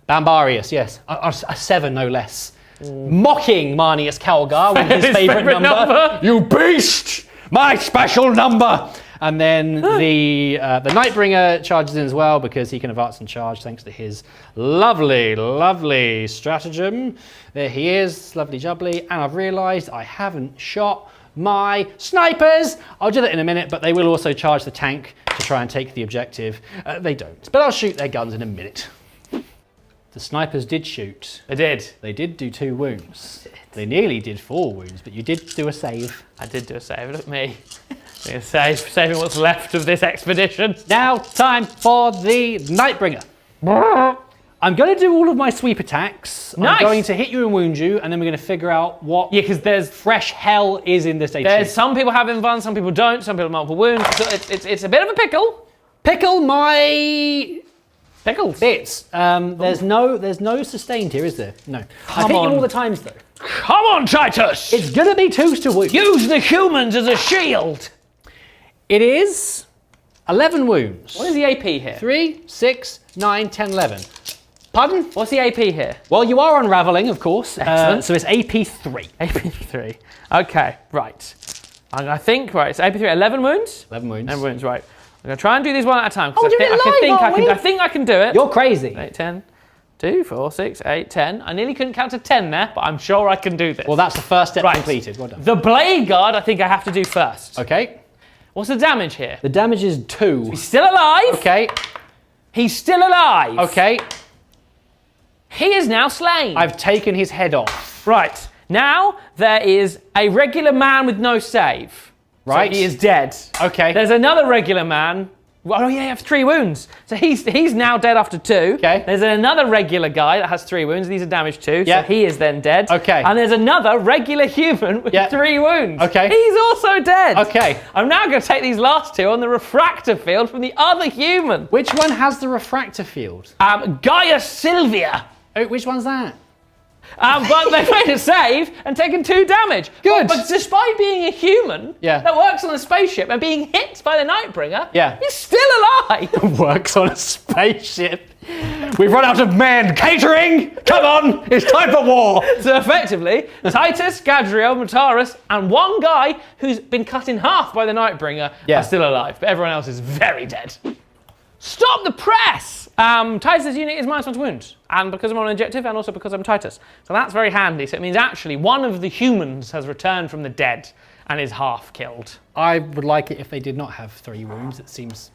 [SPEAKER 3] Bambarius, yes. A 7, no less. Mocking Marnius Calgar with his favourite number. You beast! My special number! And then the Nightbringer charges in as well because he can advance and charge thanks to his lovely, lovely stratagem. There he is, lovely jubbly. And I've realised I haven't shot my snipers. I'll do that in a minute, but they will also charge the tank to try and take the objective. They don't, but I'll shoot their guns in a minute. The snipers did shoot.
[SPEAKER 2] They did.
[SPEAKER 3] They did do 2 wounds. They nearly did 4 wounds, but you did do a save.
[SPEAKER 2] I did do a save. Look at me. Saving what's left of this expedition.
[SPEAKER 3] Now, time for the Nightbringer. I'm going to do all of my sweep attacks.
[SPEAKER 2] Nice.
[SPEAKER 3] I'm going to hit you and wound you, and then we're going to figure out what
[SPEAKER 2] because there's
[SPEAKER 3] fresh hell is in this
[SPEAKER 2] There's some people have advance, some people don't, some people have multiple wounds. So it's a bit of a pickle.
[SPEAKER 3] Pickle my
[SPEAKER 2] Pickles.
[SPEAKER 3] bits. There's no sustained here, is there? No. I've hit you all the times though.
[SPEAKER 2] Come on, Titus!
[SPEAKER 3] It's going to be 2s to wound.
[SPEAKER 2] Use the humans as a shield.
[SPEAKER 3] It is 11 wounds.
[SPEAKER 2] What is the AP here?
[SPEAKER 3] 3, 6, 9, 10, 11. Pardon?
[SPEAKER 2] What's the AP here?
[SPEAKER 3] Well, you are unraveling, of course.
[SPEAKER 2] Excellent.
[SPEAKER 3] So it's AP 3.
[SPEAKER 2] AP 3. Okay, right. I think, right, it's AP 3, 11 wounds?
[SPEAKER 3] 11 wounds.
[SPEAKER 2] 11 wounds, right. I'm going to try and do these one at a time.
[SPEAKER 3] Oh, we're doing it live, aren't we?
[SPEAKER 2] I think I can do it.
[SPEAKER 3] You're crazy.
[SPEAKER 2] 8, 10, 2, 4, 6, 8, 10. I nearly couldn't count to 10 there, but I'm sure I can do this.
[SPEAKER 3] Well, that's the first step completed. Well done.
[SPEAKER 2] The Blade Guard, I think I have to do first.
[SPEAKER 3] Okay.
[SPEAKER 2] What's the damage here?
[SPEAKER 3] The damage is 2.
[SPEAKER 2] He's still alive.
[SPEAKER 3] Okay.
[SPEAKER 2] He's still alive.
[SPEAKER 3] Okay.
[SPEAKER 2] He is now slain.
[SPEAKER 3] I've taken his head off.
[SPEAKER 2] Right. Now there is a regular man with no save.
[SPEAKER 3] Right.
[SPEAKER 2] So he is dead.
[SPEAKER 3] Okay.
[SPEAKER 2] There's another regular man. Oh yeah, you have 3 wounds. So he's now dead after 2.
[SPEAKER 3] Okay.
[SPEAKER 2] There's another regular guy that has 3 wounds. These are damaged 2.
[SPEAKER 3] Yeah.
[SPEAKER 2] So he is then dead.
[SPEAKER 3] Okay.
[SPEAKER 2] And there's another regular human with 3 wounds.
[SPEAKER 3] Okay.
[SPEAKER 2] He's also dead.
[SPEAKER 3] Okay.
[SPEAKER 2] I'm now going to take these last 2 on the refractor field from the other human.
[SPEAKER 3] Which one has the refractor field?
[SPEAKER 2] Gaia Sylvia.
[SPEAKER 3] Oh, which one's that?
[SPEAKER 2] But they've made a save and taken 2 damage.
[SPEAKER 3] Good.
[SPEAKER 2] But despite being a human that works on a spaceship and being hit by the Nightbringer, he's still alive.
[SPEAKER 3] Works on a spaceship. We've run out of men. Catering! Come on! It's time for war!
[SPEAKER 2] So effectively, Titus, Gadriel, Mataris, and one guy who's been cut in half by the Nightbringer are still alive. But everyone else is very dead. Stop the press! Titus' unit is -1 to wound, and because I'm on an objective, and also because I'm Titus. So that's very handy. So it means actually one of the humans has returned from the dead and is half killed.
[SPEAKER 3] I would like it if they did not have 3 wounds. It seems...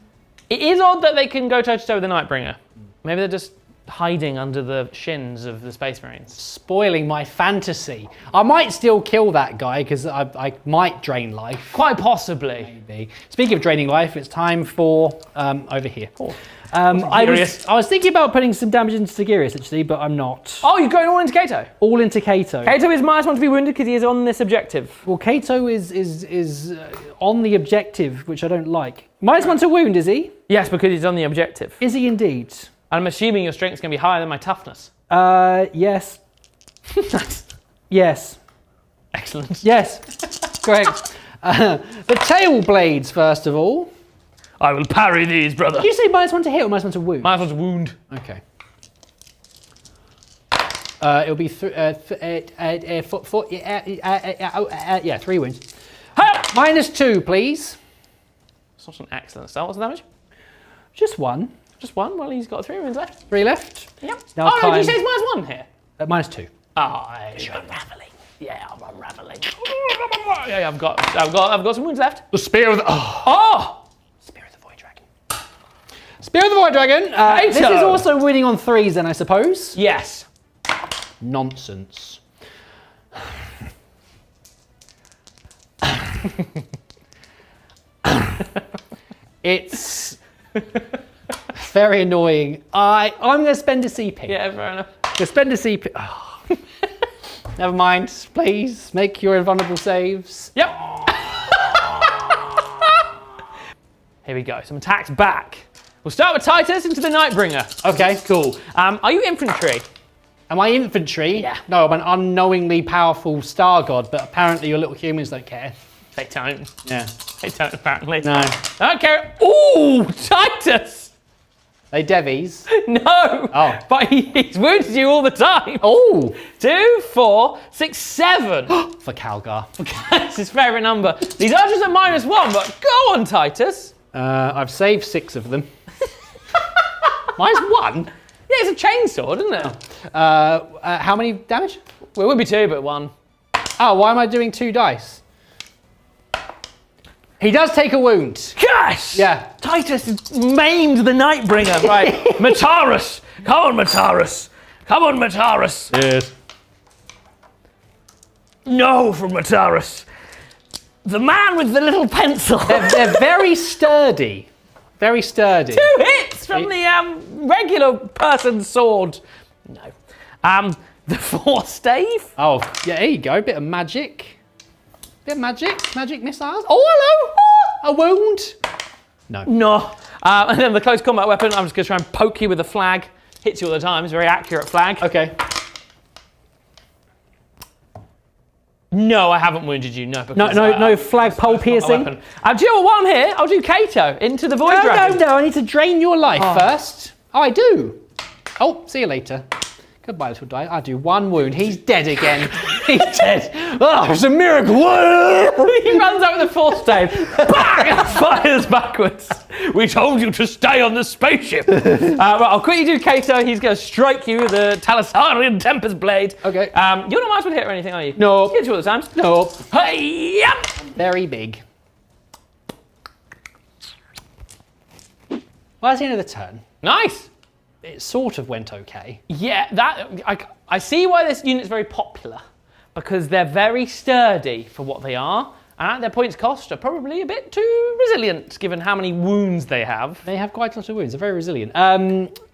[SPEAKER 2] It is odd that they can go toe-to-toe with the Nightbringer. Maybe they're just hiding under the shins of the Space Marines.
[SPEAKER 3] Spoiling my fantasy. I might still kill that guy because I might drain life.
[SPEAKER 2] Quite possibly.
[SPEAKER 3] Maybe. Speaking of draining life, it's time for over here.
[SPEAKER 2] Oh.
[SPEAKER 3] I was thinking about putting some damage into Sigirius actually, but I'm not.
[SPEAKER 2] Oh, you're going all into Kato?
[SPEAKER 3] All into Kato.
[SPEAKER 2] Kato is -1 to be wounded because he is on this objective.
[SPEAKER 3] Well, Kato is on the objective, which I don't like. -1 to wound, is he?
[SPEAKER 2] Yes, because he's on the objective.
[SPEAKER 3] Is he indeed?
[SPEAKER 2] I'm assuming your strength's going to be higher than my toughness.
[SPEAKER 3] Yes.
[SPEAKER 2] Nice.
[SPEAKER 3] Yes.
[SPEAKER 2] Excellent.
[SPEAKER 3] Yes. Correct. The tail blades, first of all.
[SPEAKER 2] I will parry these, brother.
[SPEAKER 3] Did you say -1 to hit or -1 to wound?
[SPEAKER 2] -1 to wound.
[SPEAKER 3] Okay. It'll be 3 wounds. -2, please.
[SPEAKER 2] It's not an excellent start. What's the damage?
[SPEAKER 3] Just 1.
[SPEAKER 2] Just 1? Well, he's got 3 wounds left.
[SPEAKER 3] 3 left.
[SPEAKER 2] Yep.
[SPEAKER 3] Now
[SPEAKER 2] oh, no, did you say it's -1 here?
[SPEAKER 3] -2.
[SPEAKER 2] You're unraveling. Yeah, I'm unraveling. Yeah, I've got some wounds left.
[SPEAKER 3] The spear of the...
[SPEAKER 2] Oh!
[SPEAKER 3] Spear of the Void Dragon. Spear of the Void Dragon. This is also winning on 3s then, I suppose.
[SPEAKER 2] Yes.
[SPEAKER 3] Nonsense. It's very annoying. I'm going to spend a CP.
[SPEAKER 2] Yeah, fair enough.
[SPEAKER 3] I'm going to spend a CP. Oh. Never mind. Please make your invulnerable saves.
[SPEAKER 2] Yep. Here we go. Some attacks back. We'll start with Titus into the Nightbringer.
[SPEAKER 3] Okay, cool.
[SPEAKER 2] Are you infantry?
[SPEAKER 3] Am I infantry?
[SPEAKER 2] Yeah.
[SPEAKER 3] No, I'm an unknowingly powerful star god, but apparently your little humans don't care.
[SPEAKER 2] They don't.
[SPEAKER 3] Yeah.
[SPEAKER 2] They don't, apparently.
[SPEAKER 3] No.
[SPEAKER 2] I don't care. Ooh, Titus!
[SPEAKER 3] They devies.
[SPEAKER 2] No.
[SPEAKER 3] Oh.
[SPEAKER 2] But he's wounded you all the time.
[SPEAKER 3] Oh.
[SPEAKER 2] 2, 4, 6, 7.
[SPEAKER 3] For Calgar.
[SPEAKER 2] That's his favourite number. These archers are -1, but go on, Titus.
[SPEAKER 3] I've saved 6 of them. -1?
[SPEAKER 2] Yeah, it's a chainsword, isn't it?
[SPEAKER 3] How many damage?
[SPEAKER 2] Well, it would be 2, but 1.
[SPEAKER 3] Oh, why am I doing 2 dice? He does take a wound.
[SPEAKER 2] Gosh!
[SPEAKER 3] Yeah.
[SPEAKER 2] Titus has maimed the Nightbringer. Right. Mataris! Come on, Mataris! Come on, Mataris!
[SPEAKER 3] Yes.
[SPEAKER 2] No from Mataris. The man with the little pencil.
[SPEAKER 3] They're very sturdy. Very sturdy.
[SPEAKER 2] 2 hits from the regular person's sword. No. The 4 stave.
[SPEAKER 3] Oh, yeah, there you go. Bit of magic. Bit of magic. Magic missiles.
[SPEAKER 2] Oh, hello.
[SPEAKER 3] A wound. No.
[SPEAKER 2] No. And then the close combat weapon. I'm just going to try and poke you with a flag. Hits you all the time. It's a very accurate flag.
[SPEAKER 3] Okay.
[SPEAKER 2] No, I haven't wounded you. No.
[SPEAKER 3] No flagpole piercing.
[SPEAKER 2] Do you know what? While I'm here, I'll do Kato into the Void Dragon.
[SPEAKER 3] No. I need to drain your life first. Oh, I do. Oh, see you later. Goodbye, little guy. I do 1 wound. He's dead again. He's dead. Oh, it's a miracle.
[SPEAKER 2] He runs out with a force stave, bang, and fires backwards. We told you to stay on the spaceship. Right, I'll quickly do Kato. He's going to strike you with a Talisarian Tempest Blade.
[SPEAKER 3] Okay.
[SPEAKER 2] You're not minus one hit or anything, are you?
[SPEAKER 3] No.
[SPEAKER 2] Hit you all the times.
[SPEAKER 3] No.
[SPEAKER 2] Hey, yep.
[SPEAKER 3] Very big. Well, that's the end of the turn.
[SPEAKER 2] Nice.
[SPEAKER 3] It sort of went okay.
[SPEAKER 2] Yeah, I see why this unit's very popular, because they're very sturdy for what they are, and at their points cost are probably a bit too resilient given how many wounds they have.
[SPEAKER 3] They have quite a lot of wounds. They're very resilient.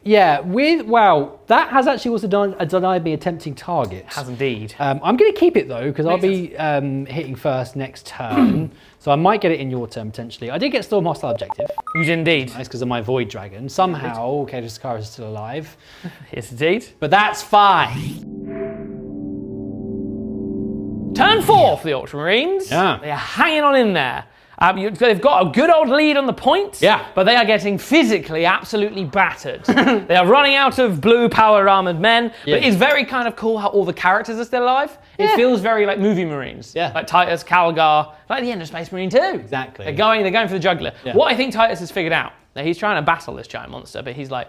[SPEAKER 3] Yeah, wow, that has actually also denied me a tempting target.
[SPEAKER 2] Has indeed.
[SPEAKER 3] I'm going to keep it though, because I'll be hitting first next turn. So I might get it in your turn potentially. I did get Storm Hostile objective.
[SPEAKER 2] You did indeed.
[SPEAKER 3] Nice, because of my Void Dragon. Somehow, Kato is still alive.
[SPEAKER 2] Yes, indeed.
[SPEAKER 3] But that's fine.
[SPEAKER 2] Turn 4 for the Ultramarines.
[SPEAKER 3] Yeah.
[SPEAKER 2] They are hanging on in there. They've got a good old lead on the points,
[SPEAKER 3] yeah,
[SPEAKER 2] but they are getting physically absolutely battered. They are running out of blue power armored men, but it's very kind of cool how all the characters are still alive. It feels very like movie Marines, like Titus, Calgar, like the end of Space Marine 2.
[SPEAKER 3] Exactly.
[SPEAKER 2] They're going for the juggler. Yeah. What I think Titus has figured out, now he's trying to battle this giant monster, but he's like,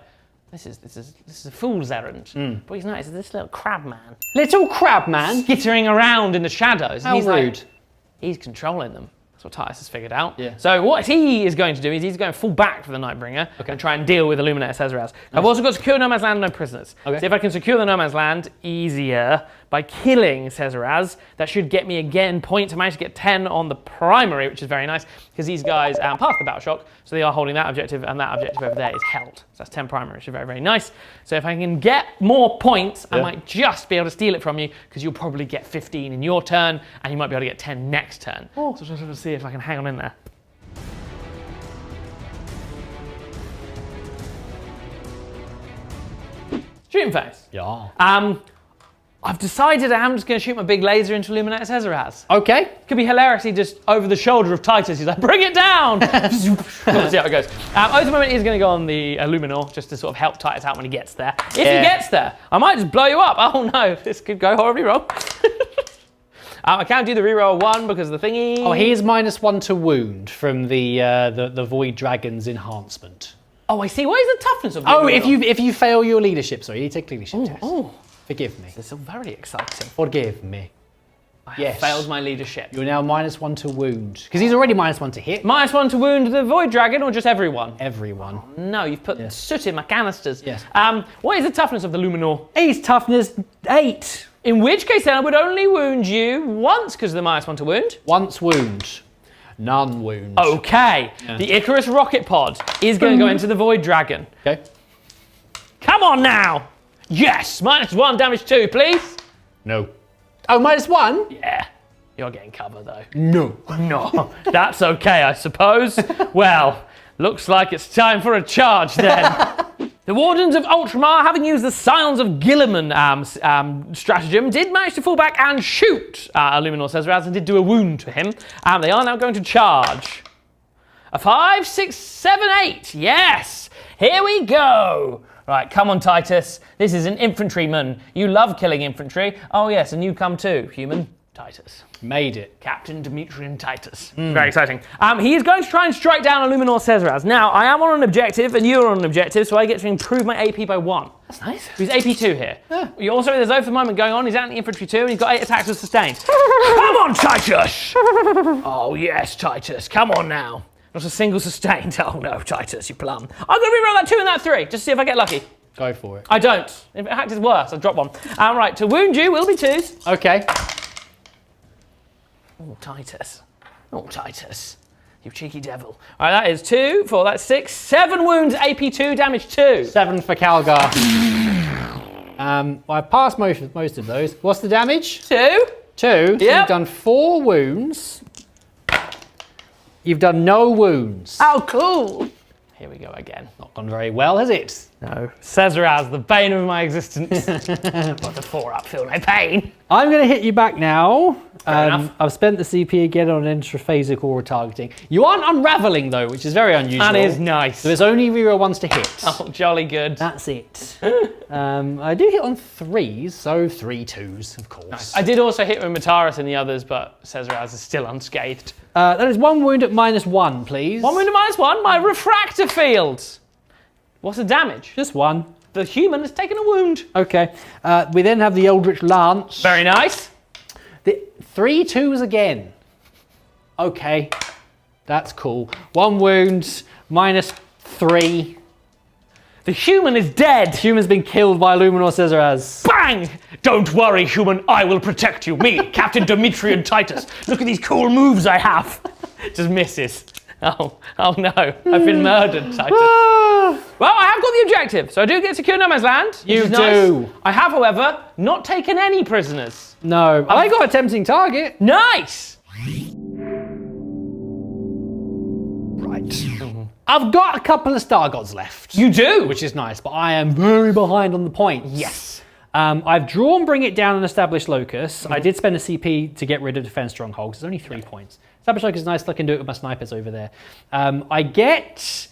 [SPEAKER 2] this is a fool's errand. But he's not. It's this little crab man.
[SPEAKER 3] Little crab man?
[SPEAKER 2] Skittering around in the shadows.
[SPEAKER 3] How
[SPEAKER 2] he's
[SPEAKER 3] rude.
[SPEAKER 2] Like, he's controlling them. That's what Titus has figured out.
[SPEAKER 3] Yeah.
[SPEAKER 2] So what he is going to do is he's going to fall back for the Nightbringer and try and deal with Illuminator Cesaraz. I've also got secure no man's land, no prisoners. Okay. So if I can secure the no man's land easier by killing Cesaraz, that should get me again points. I managed to get 10 on the primary, which is very nice because these guys passed the battle shock, so they are holding that objective, and that objective over there is held. So that's 10 primary, which is very, very nice. So if I can get more points, I might just be able to steal it from you because you'll probably get 15 in your turn, and you might be able to get 10 next turn. So just to see if I can hang on in there. Shooting phase.
[SPEAKER 3] Yeah.
[SPEAKER 2] I've decided I'm just going to shoot my big laser into Illuminator Cesaraz.
[SPEAKER 3] Okay.
[SPEAKER 2] Could be hilariously just over the shoulder of Titus. He's like, bring it down! Let's see how it goes. At the moment, he's going to go on the Illuminor just to sort of help Titus out when he gets there. If he gets there, I might just blow you up. Oh no, this could go horribly wrong. I can't do the reroll 1 because of the thingy.
[SPEAKER 3] Oh, he is -1 to wound from the Void Dragon's enhancement.
[SPEAKER 2] Oh, I see. What is the toughness of the
[SPEAKER 3] Oh,
[SPEAKER 2] reroll?
[SPEAKER 3] if you fail your leadership, sorry, you take leadership test.
[SPEAKER 2] Oh.
[SPEAKER 3] Forgive me.
[SPEAKER 2] This is very exciting.
[SPEAKER 3] Forgive me.
[SPEAKER 2] I have failed my leadership.
[SPEAKER 3] You're now -1 to wound. Because he's already -1 to hit.
[SPEAKER 2] -1 to wound the Void Dragon or just everyone?
[SPEAKER 3] Everyone.
[SPEAKER 2] No, you've put soot in my canisters.
[SPEAKER 3] Yes.
[SPEAKER 2] What is the toughness of the Luminor?
[SPEAKER 3] He's toughness 8.
[SPEAKER 2] In which case then I would only wound you once because of the -1 to wound.
[SPEAKER 3] Once wound. None wound.
[SPEAKER 2] Okay. Yeah. The Icarus rocket pod is going to go into the Void Dragon.
[SPEAKER 3] Okay.
[SPEAKER 2] Come on now. Yes. -1 damage 2, please.
[SPEAKER 3] No. Oh, -1?
[SPEAKER 2] Yeah. You're getting cover though.
[SPEAKER 3] No.
[SPEAKER 2] No. That's okay, I suppose. Well, looks like it's time for a charge then. The Wardens of Ultramar, having used the Scions of Guilliman stratagem, did manage to fall back and shoot Illuminor Cesaraz and did do a wound to him. They are now going to charge. A 5, 6, 7, 8. Yes! Here we go! Right, come on, Titus. This is an infantryman. You love killing infantry. Oh, yes, and you come too, human. Titus.
[SPEAKER 3] Made it.
[SPEAKER 2] Captain Demetrian Titus. Very exciting. He is going to try and strike down Illuminor Cesaraz. Now, I am on an objective, and you're on an objective, so I get to improve my AP by 1.
[SPEAKER 3] That's nice.
[SPEAKER 2] He's AP 2 here. Yeah. Also, there's over the moment going on. He's anti-infantry 2, and he's got 8 attacks with sustained. Come on, Titus! Oh, yes, Titus. Come on now. Not a single sustained. Oh, no, Titus, you plum. I'm going to reroll that 2 and that 3, just to see if I get lucky.
[SPEAKER 3] Go for it.
[SPEAKER 2] I don't. In fact, it's worse. I'll drop 1. Right, to wound you will be 2s.
[SPEAKER 3] Okay.
[SPEAKER 2] Oh, Titus. Oh, Titus. You cheeky devil. All right, that is 2, 4, that's 6, 7 wounds, AP 2, damage 2.
[SPEAKER 3] 7 for Calgar. Well, I passed most of those. What's the damage?
[SPEAKER 2] 2.
[SPEAKER 3] 2. So you've done 4 wounds. You've done no wounds.
[SPEAKER 2] Oh, cool. Here we go again.
[SPEAKER 3] Not gone very well, has it?
[SPEAKER 2] No. Cesaraz, the bane of my existence. Got the 4-up, feel my pain.
[SPEAKER 3] I'm going to hit you back now.
[SPEAKER 2] Fair enough.
[SPEAKER 3] I've spent the CP again on intraphasic or retargeting. You aren't unraveling though, which is very unusual.
[SPEAKER 2] That is nice.
[SPEAKER 3] So there's only reroll ones to hit.
[SPEAKER 2] Oh, jolly good.
[SPEAKER 3] That's it. I do hit on 3s, so 3 2s, of course.
[SPEAKER 2] Nice. I did also hit with Mataris and the others, but Cesaraz is still unscathed.
[SPEAKER 3] That is 1 wound at -1, please.
[SPEAKER 2] 1 wound at -1, my refractor field. What's the damage?
[SPEAKER 3] Just 1.
[SPEAKER 2] The human has taken a wound.
[SPEAKER 3] Okay. We then have the Eldritch Lance.
[SPEAKER 2] Very nice.
[SPEAKER 3] The 3 2s again. Okay. That's cool. 1 wound, -3.
[SPEAKER 2] The human is dead.
[SPEAKER 3] Human's been killed by Luminor Cesaraz.
[SPEAKER 2] Bang! Don't worry, human. I will protect you. Me, Captain Demetrian Titus. Look at these cool moves I have. Just misses. Oh no. I've been murdered, Titus. Well, I have got the objective, so I do get secure no man's land.
[SPEAKER 3] You
[SPEAKER 2] which is
[SPEAKER 3] do.
[SPEAKER 2] Nice. I have, however, not taken any prisoners.
[SPEAKER 3] No. I got a tempting target.
[SPEAKER 2] Nice!
[SPEAKER 3] Right. I've got a couple of Star Gods left.
[SPEAKER 2] You do?
[SPEAKER 3] Which is nice, but I am very behind on the points.
[SPEAKER 2] Yes.
[SPEAKER 3] I've drawn Bring It Down and Establish Locus. I did spend a CP to get rid of Defense Strongholds. It's only 3 points. Establish Locus is nice, I can do it with my snipers over there. I get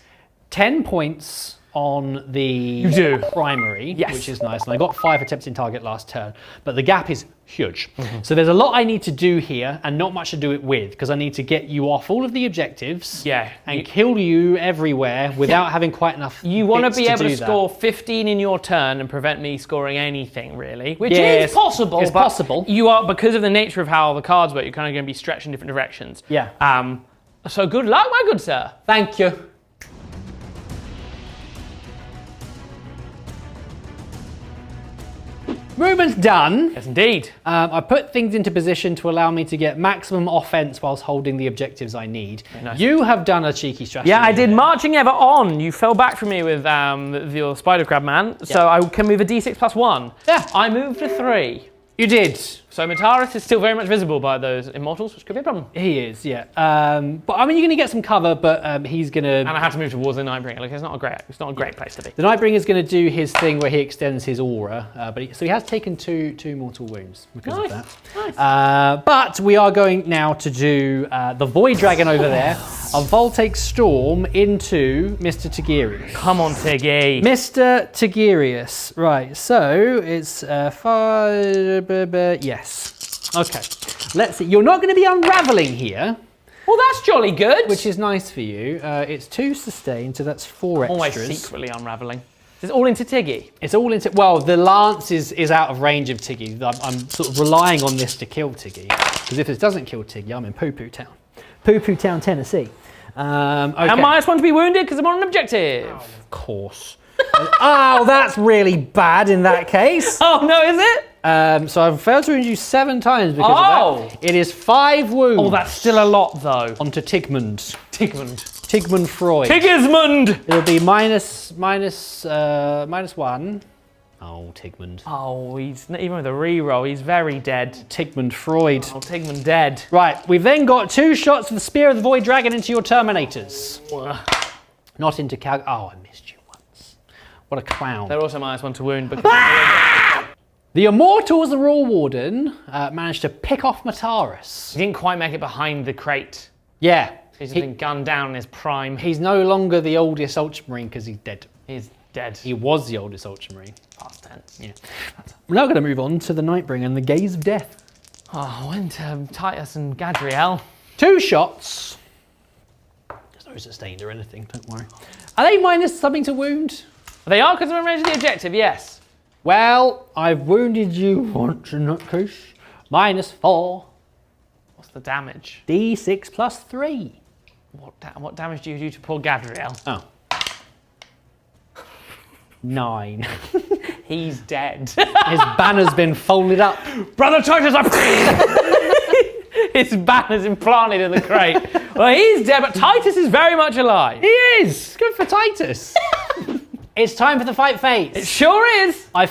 [SPEAKER 3] 10 points on the primary, which is nice. And I got 5 attempts in target last turn, but the gap is huge. So there's a lot I need to do here and not much to do it with, because I need to get you off all of the objectives and kill you everywhere without having quite enough.
[SPEAKER 2] You want to
[SPEAKER 3] bits
[SPEAKER 2] be able to
[SPEAKER 3] do
[SPEAKER 2] score
[SPEAKER 3] that.
[SPEAKER 2] 15 in your turn and prevent me scoring anything, really. Which
[SPEAKER 3] Yes,
[SPEAKER 2] is possible.
[SPEAKER 3] it's
[SPEAKER 2] but
[SPEAKER 3] possible.
[SPEAKER 2] You are, because of the nature of how the cards work, you're kind of going to be stretched in different directions.
[SPEAKER 3] Yeah.
[SPEAKER 2] So good luck, my good sir.
[SPEAKER 3] Thank you. Movement's done.
[SPEAKER 2] Yes, indeed.
[SPEAKER 3] I put things into position to allow me to get maximum offense whilst holding the objectives I need.
[SPEAKER 2] Nice.
[SPEAKER 3] You have done a cheeky strategy.
[SPEAKER 2] Yeah, I did. Marching ever on. You fell back from me with your spider crab man, so I can move a d6 plus 1.
[SPEAKER 3] Yeah.
[SPEAKER 2] I moved a 3.
[SPEAKER 3] You did.
[SPEAKER 2] So Mataris is still very much visible by those immortals, which could be a problem.
[SPEAKER 3] He is, yeah. But I mean, you're going to get some cover, but he's going to...
[SPEAKER 2] And I had to move towards the Nightbringer. Like, it's not a great place to be.
[SPEAKER 3] The Nightbringer is going to do his thing where he extends his aura, so he has taken two mortal wounds because of that.
[SPEAKER 2] Nice.
[SPEAKER 3] But we are going now to do the Void Dragon over there, a Voltaic Storm into Mr. Tigirius.
[SPEAKER 2] Come on, Tiggy.
[SPEAKER 3] Mr. Tigirius. Right, so it's 5... Yes. Okay. Let's see. You're not going to be unraveling here.
[SPEAKER 2] Well, that's jolly good.
[SPEAKER 3] Which is nice for you. It's 2 sustained, so that's 4 extras.
[SPEAKER 2] Always secretly unraveling. It's all into Tiggy.
[SPEAKER 3] It's all into... Well, the lance is out of range of Tiggy. I'm sort of relying on this to kill Tiggy. Because if this doesn't kill Tiggy, I'm in Poo-Poo Town. Poo-Poo Town, Tennessee. Okay.
[SPEAKER 2] And minus 1 to be wounded because I'm on an objective.
[SPEAKER 3] Of course. Oh, that's really bad in that case.
[SPEAKER 2] Oh, no, is it?
[SPEAKER 3] So I've failed to wound you 7 times because of that. It is 5 wounds.
[SPEAKER 2] Oh, that's still a lot, though.
[SPEAKER 3] Onto Tigmund.
[SPEAKER 2] Tigmund
[SPEAKER 3] Freud.
[SPEAKER 2] Tigismund!
[SPEAKER 3] It'll be minus 1. Oh, Tigmund.
[SPEAKER 2] Oh, he's even with a reroll, he's very dead.
[SPEAKER 3] Tigmund Freud.
[SPEAKER 2] Oh, Tigmund dead.
[SPEAKER 3] Right, we've then got 2 shots of the Spear of the Void Dragon into your Terminators. Not into Cal. Oh, I missed you once. What a clown.
[SPEAKER 2] They're also minus 1 to wound because...
[SPEAKER 3] The Immortals, the Royal Warden, managed to pick off Mataris.
[SPEAKER 2] He didn't quite make it behind the crate.
[SPEAKER 3] Yeah.
[SPEAKER 2] He's been gunned down in his prime.
[SPEAKER 3] He's no longer the oldest Ultramarine because he's dead.
[SPEAKER 2] He's dead.
[SPEAKER 3] He was the oldest Ultramarine.
[SPEAKER 2] Past tense.
[SPEAKER 3] Yeah. We're now going to move on to the Nightbringer and the Gaze of Death.
[SPEAKER 2] Oh, I went to Titus and Gadriel.
[SPEAKER 3] 2 shots. There's no sustained or anything, don't worry. Are they minus something to wound?
[SPEAKER 2] They are because I'm arranging the objective, yes.
[SPEAKER 3] Well, I've wounded you once in that case. Minus 4.
[SPEAKER 2] What's the damage?
[SPEAKER 3] D6 plus 3.
[SPEAKER 2] What damage do you do to poor Gadriel?
[SPEAKER 3] Oh. 9.
[SPEAKER 2] He's dead.
[SPEAKER 3] His banner's been folded up.
[SPEAKER 2] Brother Titus, his banner's implanted in the crate. Well, he's dead, but Titus is very much alive.
[SPEAKER 3] He is. Good for Titus. It's time for the fight phase.
[SPEAKER 2] It sure is.
[SPEAKER 3] I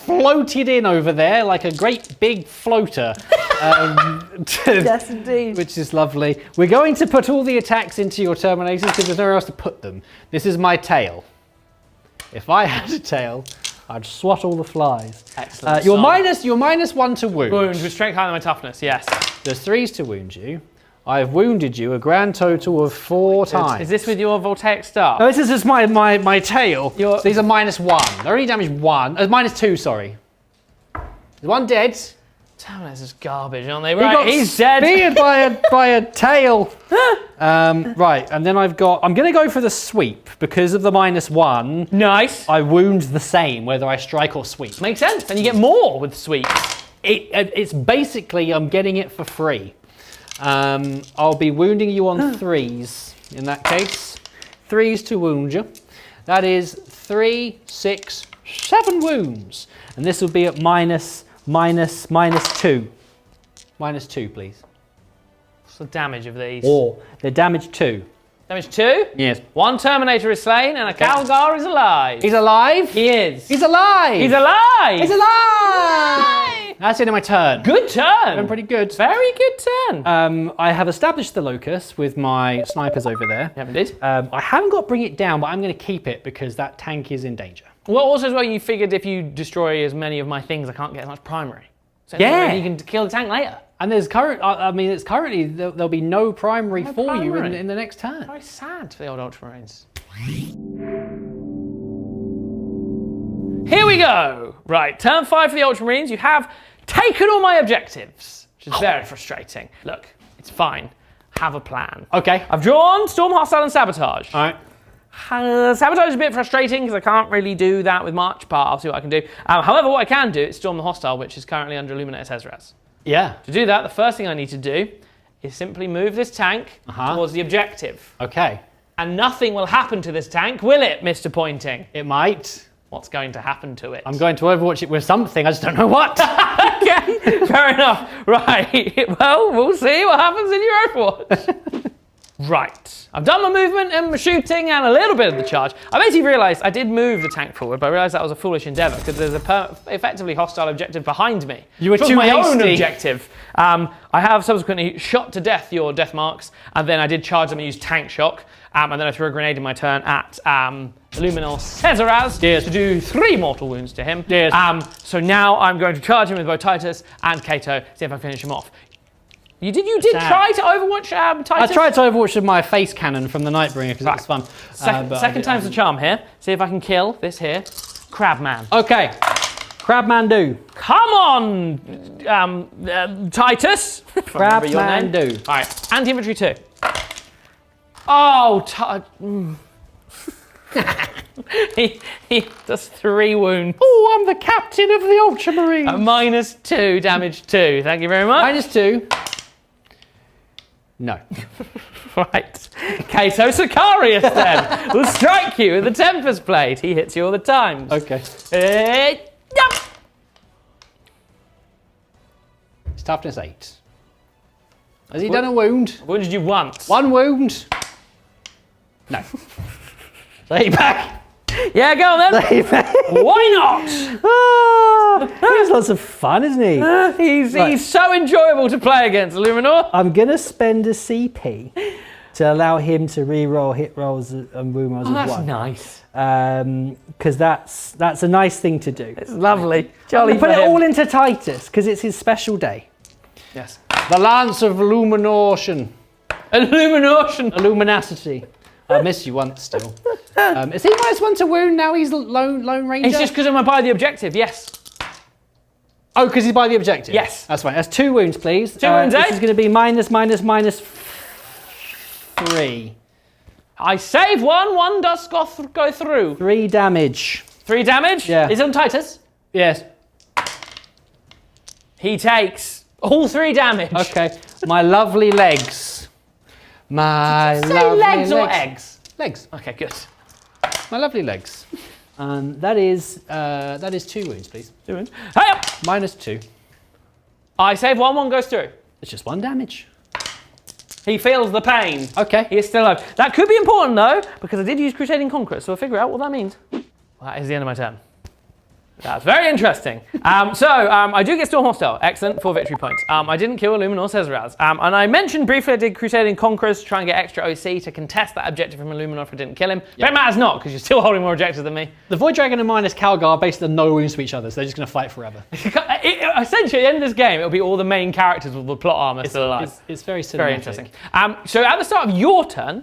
[SPEAKER 3] floated in over there like a great big floater.
[SPEAKER 2] Yes, indeed.
[SPEAKER 3] Which is lovely. We're going to put all the attacks into your Terminators because there's nowhere else to put them. This is my tail. If I had a tail, I'd swat all the flies.
[SPEAKER 2] Excellent.
[SPEAKER 3] You're -1 to wound.
[SPEAKER 2] Wound with strength higher than my toughness, yes.
[SPEAKER 3] There's 3s to wound you. I've wounded you a grand total of 4 times.
[SPEAKER 2] Is this with your voltaic staff?
[SPEAKER 3] No, this is just my tail. So these are -1. They're only damaged 1. -2, sorry. There's 1 dead.
[SPEAKER 2] Damn, this is garbage, aren't they?
[SPEAKER 3] He
[SPEAKER 2] Right,
[SPEAKER 3] got
[SPEAKER 2] he's dead.
[SPEAKER 3] speared by a tail. Right, and then I'm going to go for the sweep because of the -1.
[SPEAKER 2] Nice.
[SPEAKER 3] I wound the same whether I strike or sweep.
[SPEAKER 2] Makes sense. And you get more with sweep.
[SPEAKER 3] It's basically I'm getting it for free. I'll be wounding you on 3s in that case. 3s to wound you. That is 3, 6, 7 wounds. And this will be at -2. -2, please.
[SPEAKER 2] What's the damage of these?
[SPEAKER 3] Or they're damage 2.
[SPEAKER 2] Damage 2?
[SPEAKER 3] Yes.
[SPEAKER 2] 1 Terminator is slain and a Calgar is alive.
[SPEAKER 3] He's alive?
[SPEAKER 2] He is.
[SPEAKER 3] He's alive!
[SPEAKER 2] He's alive!
[SPEAKER 3] He's alive! That's the end of my turn.
[SPEAKER 2] Good turn.
[SPEAKER 3] Been pretty good.
[SPEAKER 2] Very good turn.
[SPEAKER 3] I have established the locus with my snipers over there.
[SPEAKER 2] Yeah, indeed.
[SPEAKER 3] I haven't got bring it down, but I'm going to keep it because that tank is in danger.
[SPEAKER 2] Well, also as well, you figured if you destroy as many of my things, I can't get as much primary. So
[SPEAKER 3] Yeah.
[SPEAKER 2] you can kill the tank later.
[SPEAKER 3] And there's currently there'll be no primary for you in the next turn.
[SPEAKER 2] Very sad for the old Ultramarines. Here we go. Right, turn 5 for the Ultramarines. You have taken all my objectives, which is very frustrating. Look, it's fine. Have a plan.
[SPEAKER 3] Okay.
[SPEAKER 2] I've drawn Storm, Hostile, and Sabotage.
[SPEAKER 3] All right.
[SPEAKER 2] Sabotage is a bit frustrating because I can't really do that with much, but I'll see what I can do. However, what I can do is Storm the Hostile, which is currently under Illuminated Hezras.
[SPEAKER 3] Yeah.
[SPEAKER 2] To do that, the first thing I need to do is simply move this tank towards the objective.
[SPEAKER 3] Okay.
[SPEAKER 2] And nothing will happen to this tank, will it, Mr. Pointing?
[SPEAKER 3] It might.
[SPEAKER 2] What's going to happen to it?
[SPEAKER 3] I'm going to overwatch it with something. I just don't know what.
[SPEAKER 2] Okay, fair enough. Right, well, we'll see what happens in your Overwatch. Right, I've done my movement and my shooting and a little bit of the charge. I basically realised I did move the tank forward, but I realised that was a foolish endeavour because there's a effectively hostile objective behind me.
[SPEAKER 3] You were
[SPEAKER 2] Which was
[SPEAKER 3] too
[SPEAKER 2] my own
[SPEAKER 3] hasty.
[SPEAKER 2] objective. I have subsequently shot to death your death marks, and then I did charge them and use tank shock, and then I threw a grenade in my turn at Luminor Cesaraz to do 3 mortal wounds to him.
[SPEAKER 3] Yes.
[SPEAKER 2] So now I'm going to charge him with both Titus and Kato, see if I finish him off. You did try to overwatch Titus?
[SPEAKER 3] I tried to overwatch with my face cannon from the Nightbringer because it was fun.
[SPEAKER 2] Second time's the charm here. See if I can kill this here Crabman.
[SPEAKER 3] Okay. Crabman do.
[SPEAKER 2] Come on, Titus.
[SPEAKER 3] Crabman do.
[SPEAKER 2] All right, anti-infantry 2. Oh, he does 3 wounds.
[SPEAKER 3] Oh, I'm the captain of the Ultramarines.
[SPEAKER 2] -2 damage 2. Thank you very much.
[SPEAKER 3] -2. No.
[SPEAKER 2] Right. Kato Sicarius then will strike you with the Tempest Blade. He hits you all the times.
[SPEAKER 3] Okay.
[SPEAKER 2] Yup.
[SPEAKER 3] It's toughness 8. Has he done a wound?
[SPEAKER 2] Wounded you once.
[SPEAKER 3] 1 wound. No. Lay back.
[SPEAKER 2] Yeah, go on then.
[SPEAKER 3] Lay back.
[SPEAKER 2] Why not?
[SPEAKER 3] He's lots of fun, isn't he?
[SPEAKER 2] He's so enjoyable to play against, Luminor.
[SPEAKER 3] I'm going to spend a CP to allow him to re-roll hit rolls and wound rolls of 1.
[SPEAKER 2] That's nice.
[SPEAKER 3] Because that's a nice thing to do.
[SPEAKER 2] It's lovely. Jolly
[SPEAKER 3] Put it all into Titus because it's his special day.
[SPEAKER 2] Yes.
[SPEAKER 3] The Lance of Illumination. Illuminacity. I miss you once still. Is he -1 to wound now? He's lone ranger.
[SPEAKER 2] It's just because I'm by the objective. Yes.
[SPEAKER 3] Oh, because he's by the objective.
[SPEAKER 2] Yes.
[SPEAKER 3] That's fine. That's 2 wounds, please.
[SPEAKER 2] 2 wounds,
[SPEAKER 3] This is going to be -3.
[SPEAKER 2] I save 1. 1 does go through.
[SPEAKER 3] 3 damage.
[SPEAKER 2] 3 damage.
[SPEAKER 3] Yeah.
[SPEAKER 2] Is it on Titus?
[SPEAKER 3] Yes.
[SPEAKER 2] He takes all 3 damage.
[SPEAKER 3] Okay. My lovely legs. My
[SPEAKER 2] Say
[SPEAKER 3] lovely
[SPEAKER 2] legs or eggs?
[SPEAKER 3] Legs.
[SPEAKER 2] Okay, good.
[SPEAKER 3] My lovely legs. That is 2 wounds, please.
[SPEAKER 2] 2 wounds. Hey up!
[SPEAKER 3] -2.
[SPEAKER 2] I save 1. 1 goes through.
[SPEAKER 3] It's just 1 damage.
[SPEAKER 2] He feels the pain.
[SPEAKER 3] Okay.
[SPEAKER 2] He is still alive. That could be important though, because I did use Crusading Conqueror, so we'll figure out what that means. Well, that is the end of my turn. That's very interesting. I do get Storm Hostile. Excellent, 4 victory points. I didn't kill Illumin or Cesaraz. And I mentioned briefly I did Crusading Conquerors to try and get extra OC to contest that objective from Illuminor if I didn't kill him. But it matters not, because you're still holding more objectives than me.
[SPEAKER 3] The Void Dragon and Minus Calgar basically no wounds to each other, so they're just going to fight forever.
[SPEAKER 2] Essentially, at the end of this game, it'll be all the main characters with the plot armor still alive.
[SPEAKER 3] It's very cinematic.
[SPEAKER 2] Very interesting. So at the start of your turn,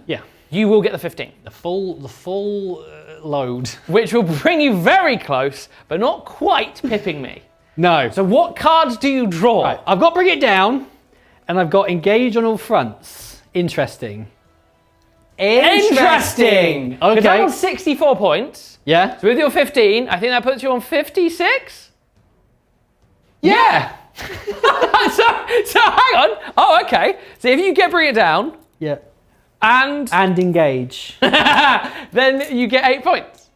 [SPEAKER 2] you will get the 15.
[SPEAKER 3] The full load.
[SPEAKER 2] Which will bring you very close, but not quite pipping me.
[SPEAKER 3] No.
[SPEAKER 2] So what cards do you draw?
[SPEAKER 3] Right, I've got Bring It Down, and I've got Engage on all fronts. Interesting.
[SPEAKER 2] Interesting!
[SPEAKER 3] Okay.
[SPEAKER 2] Because I'm on 64 points.
[SPEAKER 3] Yeah.
[SPEAKER 2] So with your 15, I think that puts you on 56?
[SPEAKER 3] Yeah.
[SPEAKER 2] so hang on. Oh, okay. So if you get Bring It Down.
[SPEAKER 3] Yeah.
[SPEAKER 2] And
[SPEAKER 3] Engage.
[SPEAKER 2] then you get 8 points.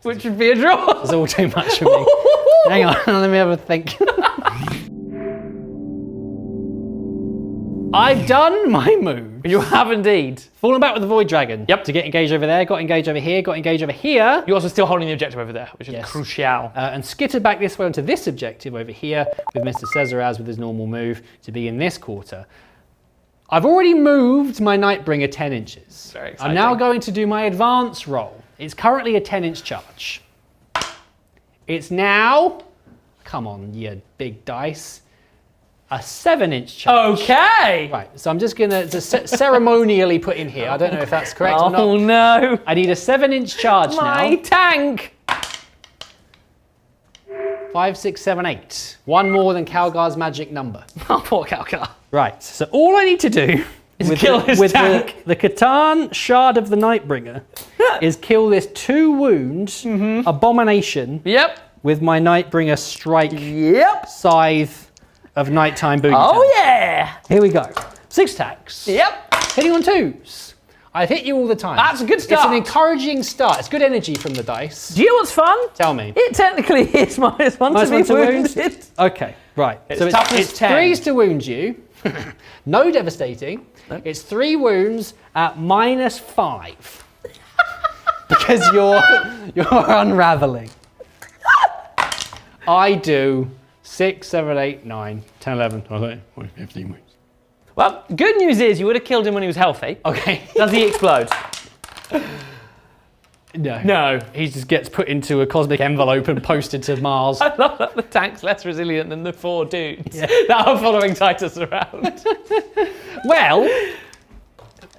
[SPEAKER 2] Which would be a draw.
[SPEAKER 3] It's all too much for me. Hang on, let me have a think. I've done my move.
[SPEAKER 2] You have indeed.
[SPEAKER 3] Fallen back with the Void Dragon.
[SPEAKER 2] Yep.
[SPEAKER 3] To get engaged over there, got engaged over here, got engaged over here.
[SPEAKER 2] You're also still holding the objective over there, which is crucial.
[SPEAKER 3] And skittered back this way onto this objective over here with Mr. Cesaraz with his normal move to be in this quarter. I've already moved my Nightbringer 10 inches.
[SPEAKER 2] Very exciting.
[SPEAKER 3] I'm now going to do my advance roll. It's currently a 10-inch charge. It's now, come on, you big dice, a 7-inch charge.
[SPEAKER 2] Okay.
[SPEAKER 3] Right, so I'm just going to ceremonially put in here. I don't know if that's correct or not.
[SPEAKER 2] Oh no.
[SPEAKER 3] I need a 7-inch charge
[SPEAKER 2] My
[SPEAKER 3] now.
[SPEAKER 2] tank.
[SPEAKER 3] 5, 6, 7, 8. One more than Calgar's magic number.
[SPEAKER 2] Oh, poor Calcar.
[SPEAKER 3] Right, so all I need to do
[SPEAKER 2] Is kill his tank.
[SPEAKER 3] the Catan Shard of the Nightbringer is kill this 2 wound abomination with my Nightbringer strike scythe of nighttime booty.
[SPEAKER 2] Oh yeah.
[SPEAKER 3] Here we go. 6 attacks.
[SPEAKER 2] Yep.
[SPEAKER 3] Hitting on 2s. I've hit you all the time.
[SPEAKER 2] That's a good start.
[SPEAKER 3] It's an encouraging start. It's good energy from the dice.
[SPEAKER 2] Do you know what's fun?
[SPEAKER 3] Tell me.
[SPEAKER 2] It technically is -1 to be wounded.
[SPEAKER 3] Okay, right.
[SPEAKER 2] It's toughness 10.
[SPEAKER 3] 3s to wound you. No devastating. Nope. It's 3 wounds at -5. Because you're unraveling. I do 6, 7, 8, 9, 10, 11, 12, 15 wounds.
[SPEAKER 2] Well, good news is you would have killed him when he was healthy.
[SPEAKER 3] Okay.
[SPEAKER 2] Does he explode?
[SPEAKER 3] No.
[SPEAKER 2] No.
[SPEAKER 3] He just gets put into a cosmic envelope and posted to Mars.
[SPEAKER 2] I love that the tank's less resilient than the 4 dudes that are following Titus around.
[SPEAKER 3] Well,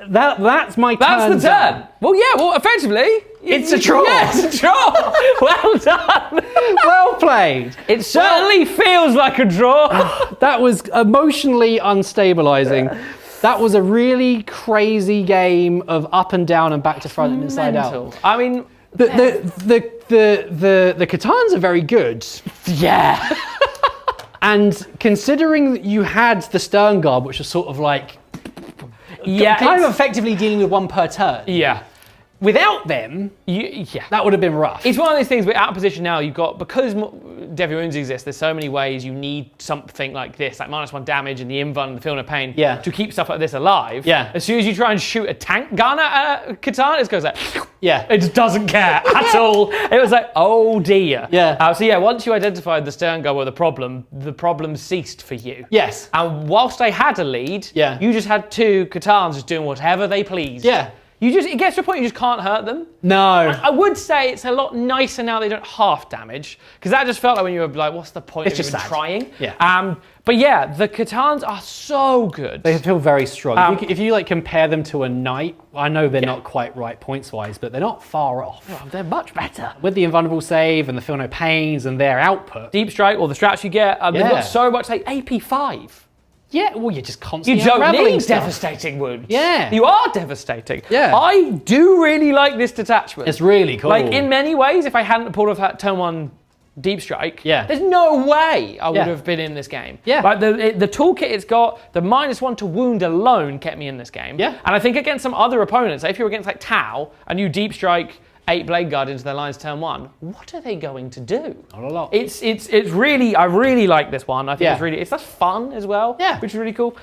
[SPEAKER 3] that's my turn.
[SPEAKER 2] That's the turn. Well, yeah, well, effectively...
[SPEAKER 3] It's a draw.
[SPEAKER 2] Yeah, it's a draw. Well done.
[SPEAKER 3] Well played.
[SPEAKER 2] It certainly feels like a draw.
[SPEAKER 3] That was emotionally unstabilizing. That was a really crazy game of up and down and back to front and inside out.
[SPEAKER 2] I mean...
[SPEAKER 3] The Catans are very good.
[SPEAKER 2] Yeah.
[SPEAKER 3] And considering that you had the Stern Guard, which was sort of like... kind of effectively dealing with 1 per turn.
[SPEAKER 2] Yeah.
[SPEAKER 3] Without them, that would have been rough.
[SPEAKER 2] It's one of those things where out of position now, you've got, because Devoured exist, there's so many ways you need something like this, like -1 damage and the invuln and the feeling of pain to keep stuff like this alive.
[SPEAKER 3] Yeah.
[SPEAKER 2] As soon as you try and shoot a tank gun at a Catan, it goes like,
[SPEAKER 3] it
[SPEAKER 2] just doesn't care at all. It was like, oh dear.
[SPEAKER 3] Yeah.
[SPEAKER 2] So yeah, once you identified the Stern Guard were the problem ceased for you.
[SPEAKER 3] Yes.
[SPEAKER 2] And whilst they had a lead, you just had 2 Catans just doing whatever they pleased.
[SPEAKER 3] Yeah.
[SPEAKER 2] It gets to a point you just can't hurt them.
[SPEAKER 3] No.
[SPEAKER 2] I would say it's a lot nicer now they don't half damage, because that just felt like when you were like, what's the point of even trying?
[SPEAKER 3] Yeah.
[SPEAKER 2] But yeah, the Catans are so good.
[SPEAKER 3] They feel very strong. If you like compare them to a knight, I know they're not quite right points wise, but they're not far off.
[SPEAKER 2] Oh, they're much better.
[SPEAKER 3] With the invulnerable save and the feel no pains and their output.
[SPEAKER 2] Deep strike, or the strats you get, they've got so much, like AP 5.
[SPEAKER 3] Yeah, well, you're just constantly
[SPEAKER 2] You don't
[SPEAKER 3] unraveling
[SPEAKER 2] need
[SPEAKER 3] stuff.
[SPEAKER 2] devastating wounds.
[SPEAKER 3] Yeah.
[SPEAKER 2] You are devastating.
[SPEAKER 3] Yeah.
[SPEAKER 2] I do really like this detachment.
[SPEAKER 3] It's really cool.
[SPEAKER 2] Like, in many ways, if I hadn't pulled off that turn 1 deep strike, there's no way I would have been in this game.
[SPEAKER 3] Yeah.
[SPEAKER 2] Like, the toolkit it's got, the -1 to wound alone kept me in this game.
[SPEAKER 3] Yeah. And
[SPEAKER 2] I think against some other opponents, if you're against like Tau, and you deep strike 8 Blade Guard into their lines turn 1, what are they going to do?
[SPEAKER 3] Not a lot.
[SPEAKER 2] It's really, I really like this one. I think it's just fun as well, which is really cool.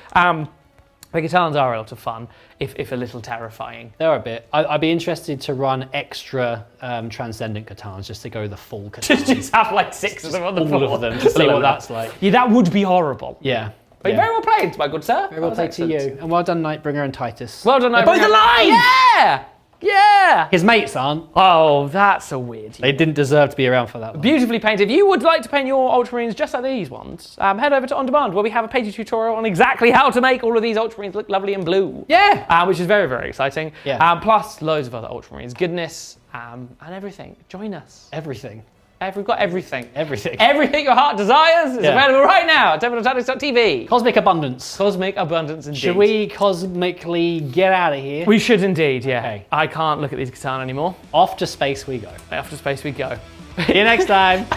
[SPEAKER 2] But katanas are a lot of fun, if a little terrifying.
[SPEAKER 3] They're a bit. I'd be interested to run extra transcendent katanas just to go the full katana.
[SPEAKER 2] Just have like 6 of them on the floor.
[SPEAKER 3] All of them to see what that's like.
[SPEAKER 2] Yeah, that would be horrible.
[SPEAKER 3] Yeah.
[SPEAKER 2] But very well played, my good sir.
[SPEAKER 3] Very well played to you. And well done, Nightbringer and Titus.
[SPEAKER 2] Well done,
[SPEAKER 3] They're
[SPEAKER 2] Nightbringer.
[SPEAKER 3] both alive!
[SPEAKER 2] Yeah! Yeah!
[SPEAKER 3] His mates aren't.
[SPEAKER 2] Oh, that's a weird.
[SPEAKER 3] They didn't deserve to be around for that long.
[SPEAKER 2] Beautifully painted. If you would like to paint your Ultramarines just like these ones, head over to On Demand, where we have a painted tutorial on exactly how to make all of these Ultramarines look lovely and blue.
[SPEAKER 3] Yeah!
[SPEAKER 2] Which is very, very exciting.
[SPEAKER 3] Yeah.
[SPEAKER 2] Plus loads of other Ultramarines goodness and everything. Join us.
[SPEAKER 3] Everything.
[SPEAKER 2] We've got everything.
[SPEAKER 3] Everything.
[SPEAKER 2] Everything your heart desires is available right now at terminaltactics.tv.
[SPEAKER 3] Cosmic abundance.
[SPEAKER 2] Cosmic abundance indeed.
[SPEAKER 3] Should we cosmically get out of here?
[SPEAKER 2] We should indeed, yeah.
[SPEAKER 3] Okay.
[SPEAKER 2] I can't look at these katana anymore.
[SPEAKER 3] Off to space we go.
[SPEAKER 2] Off to space we go.
[SPEAKER 3] See you next time.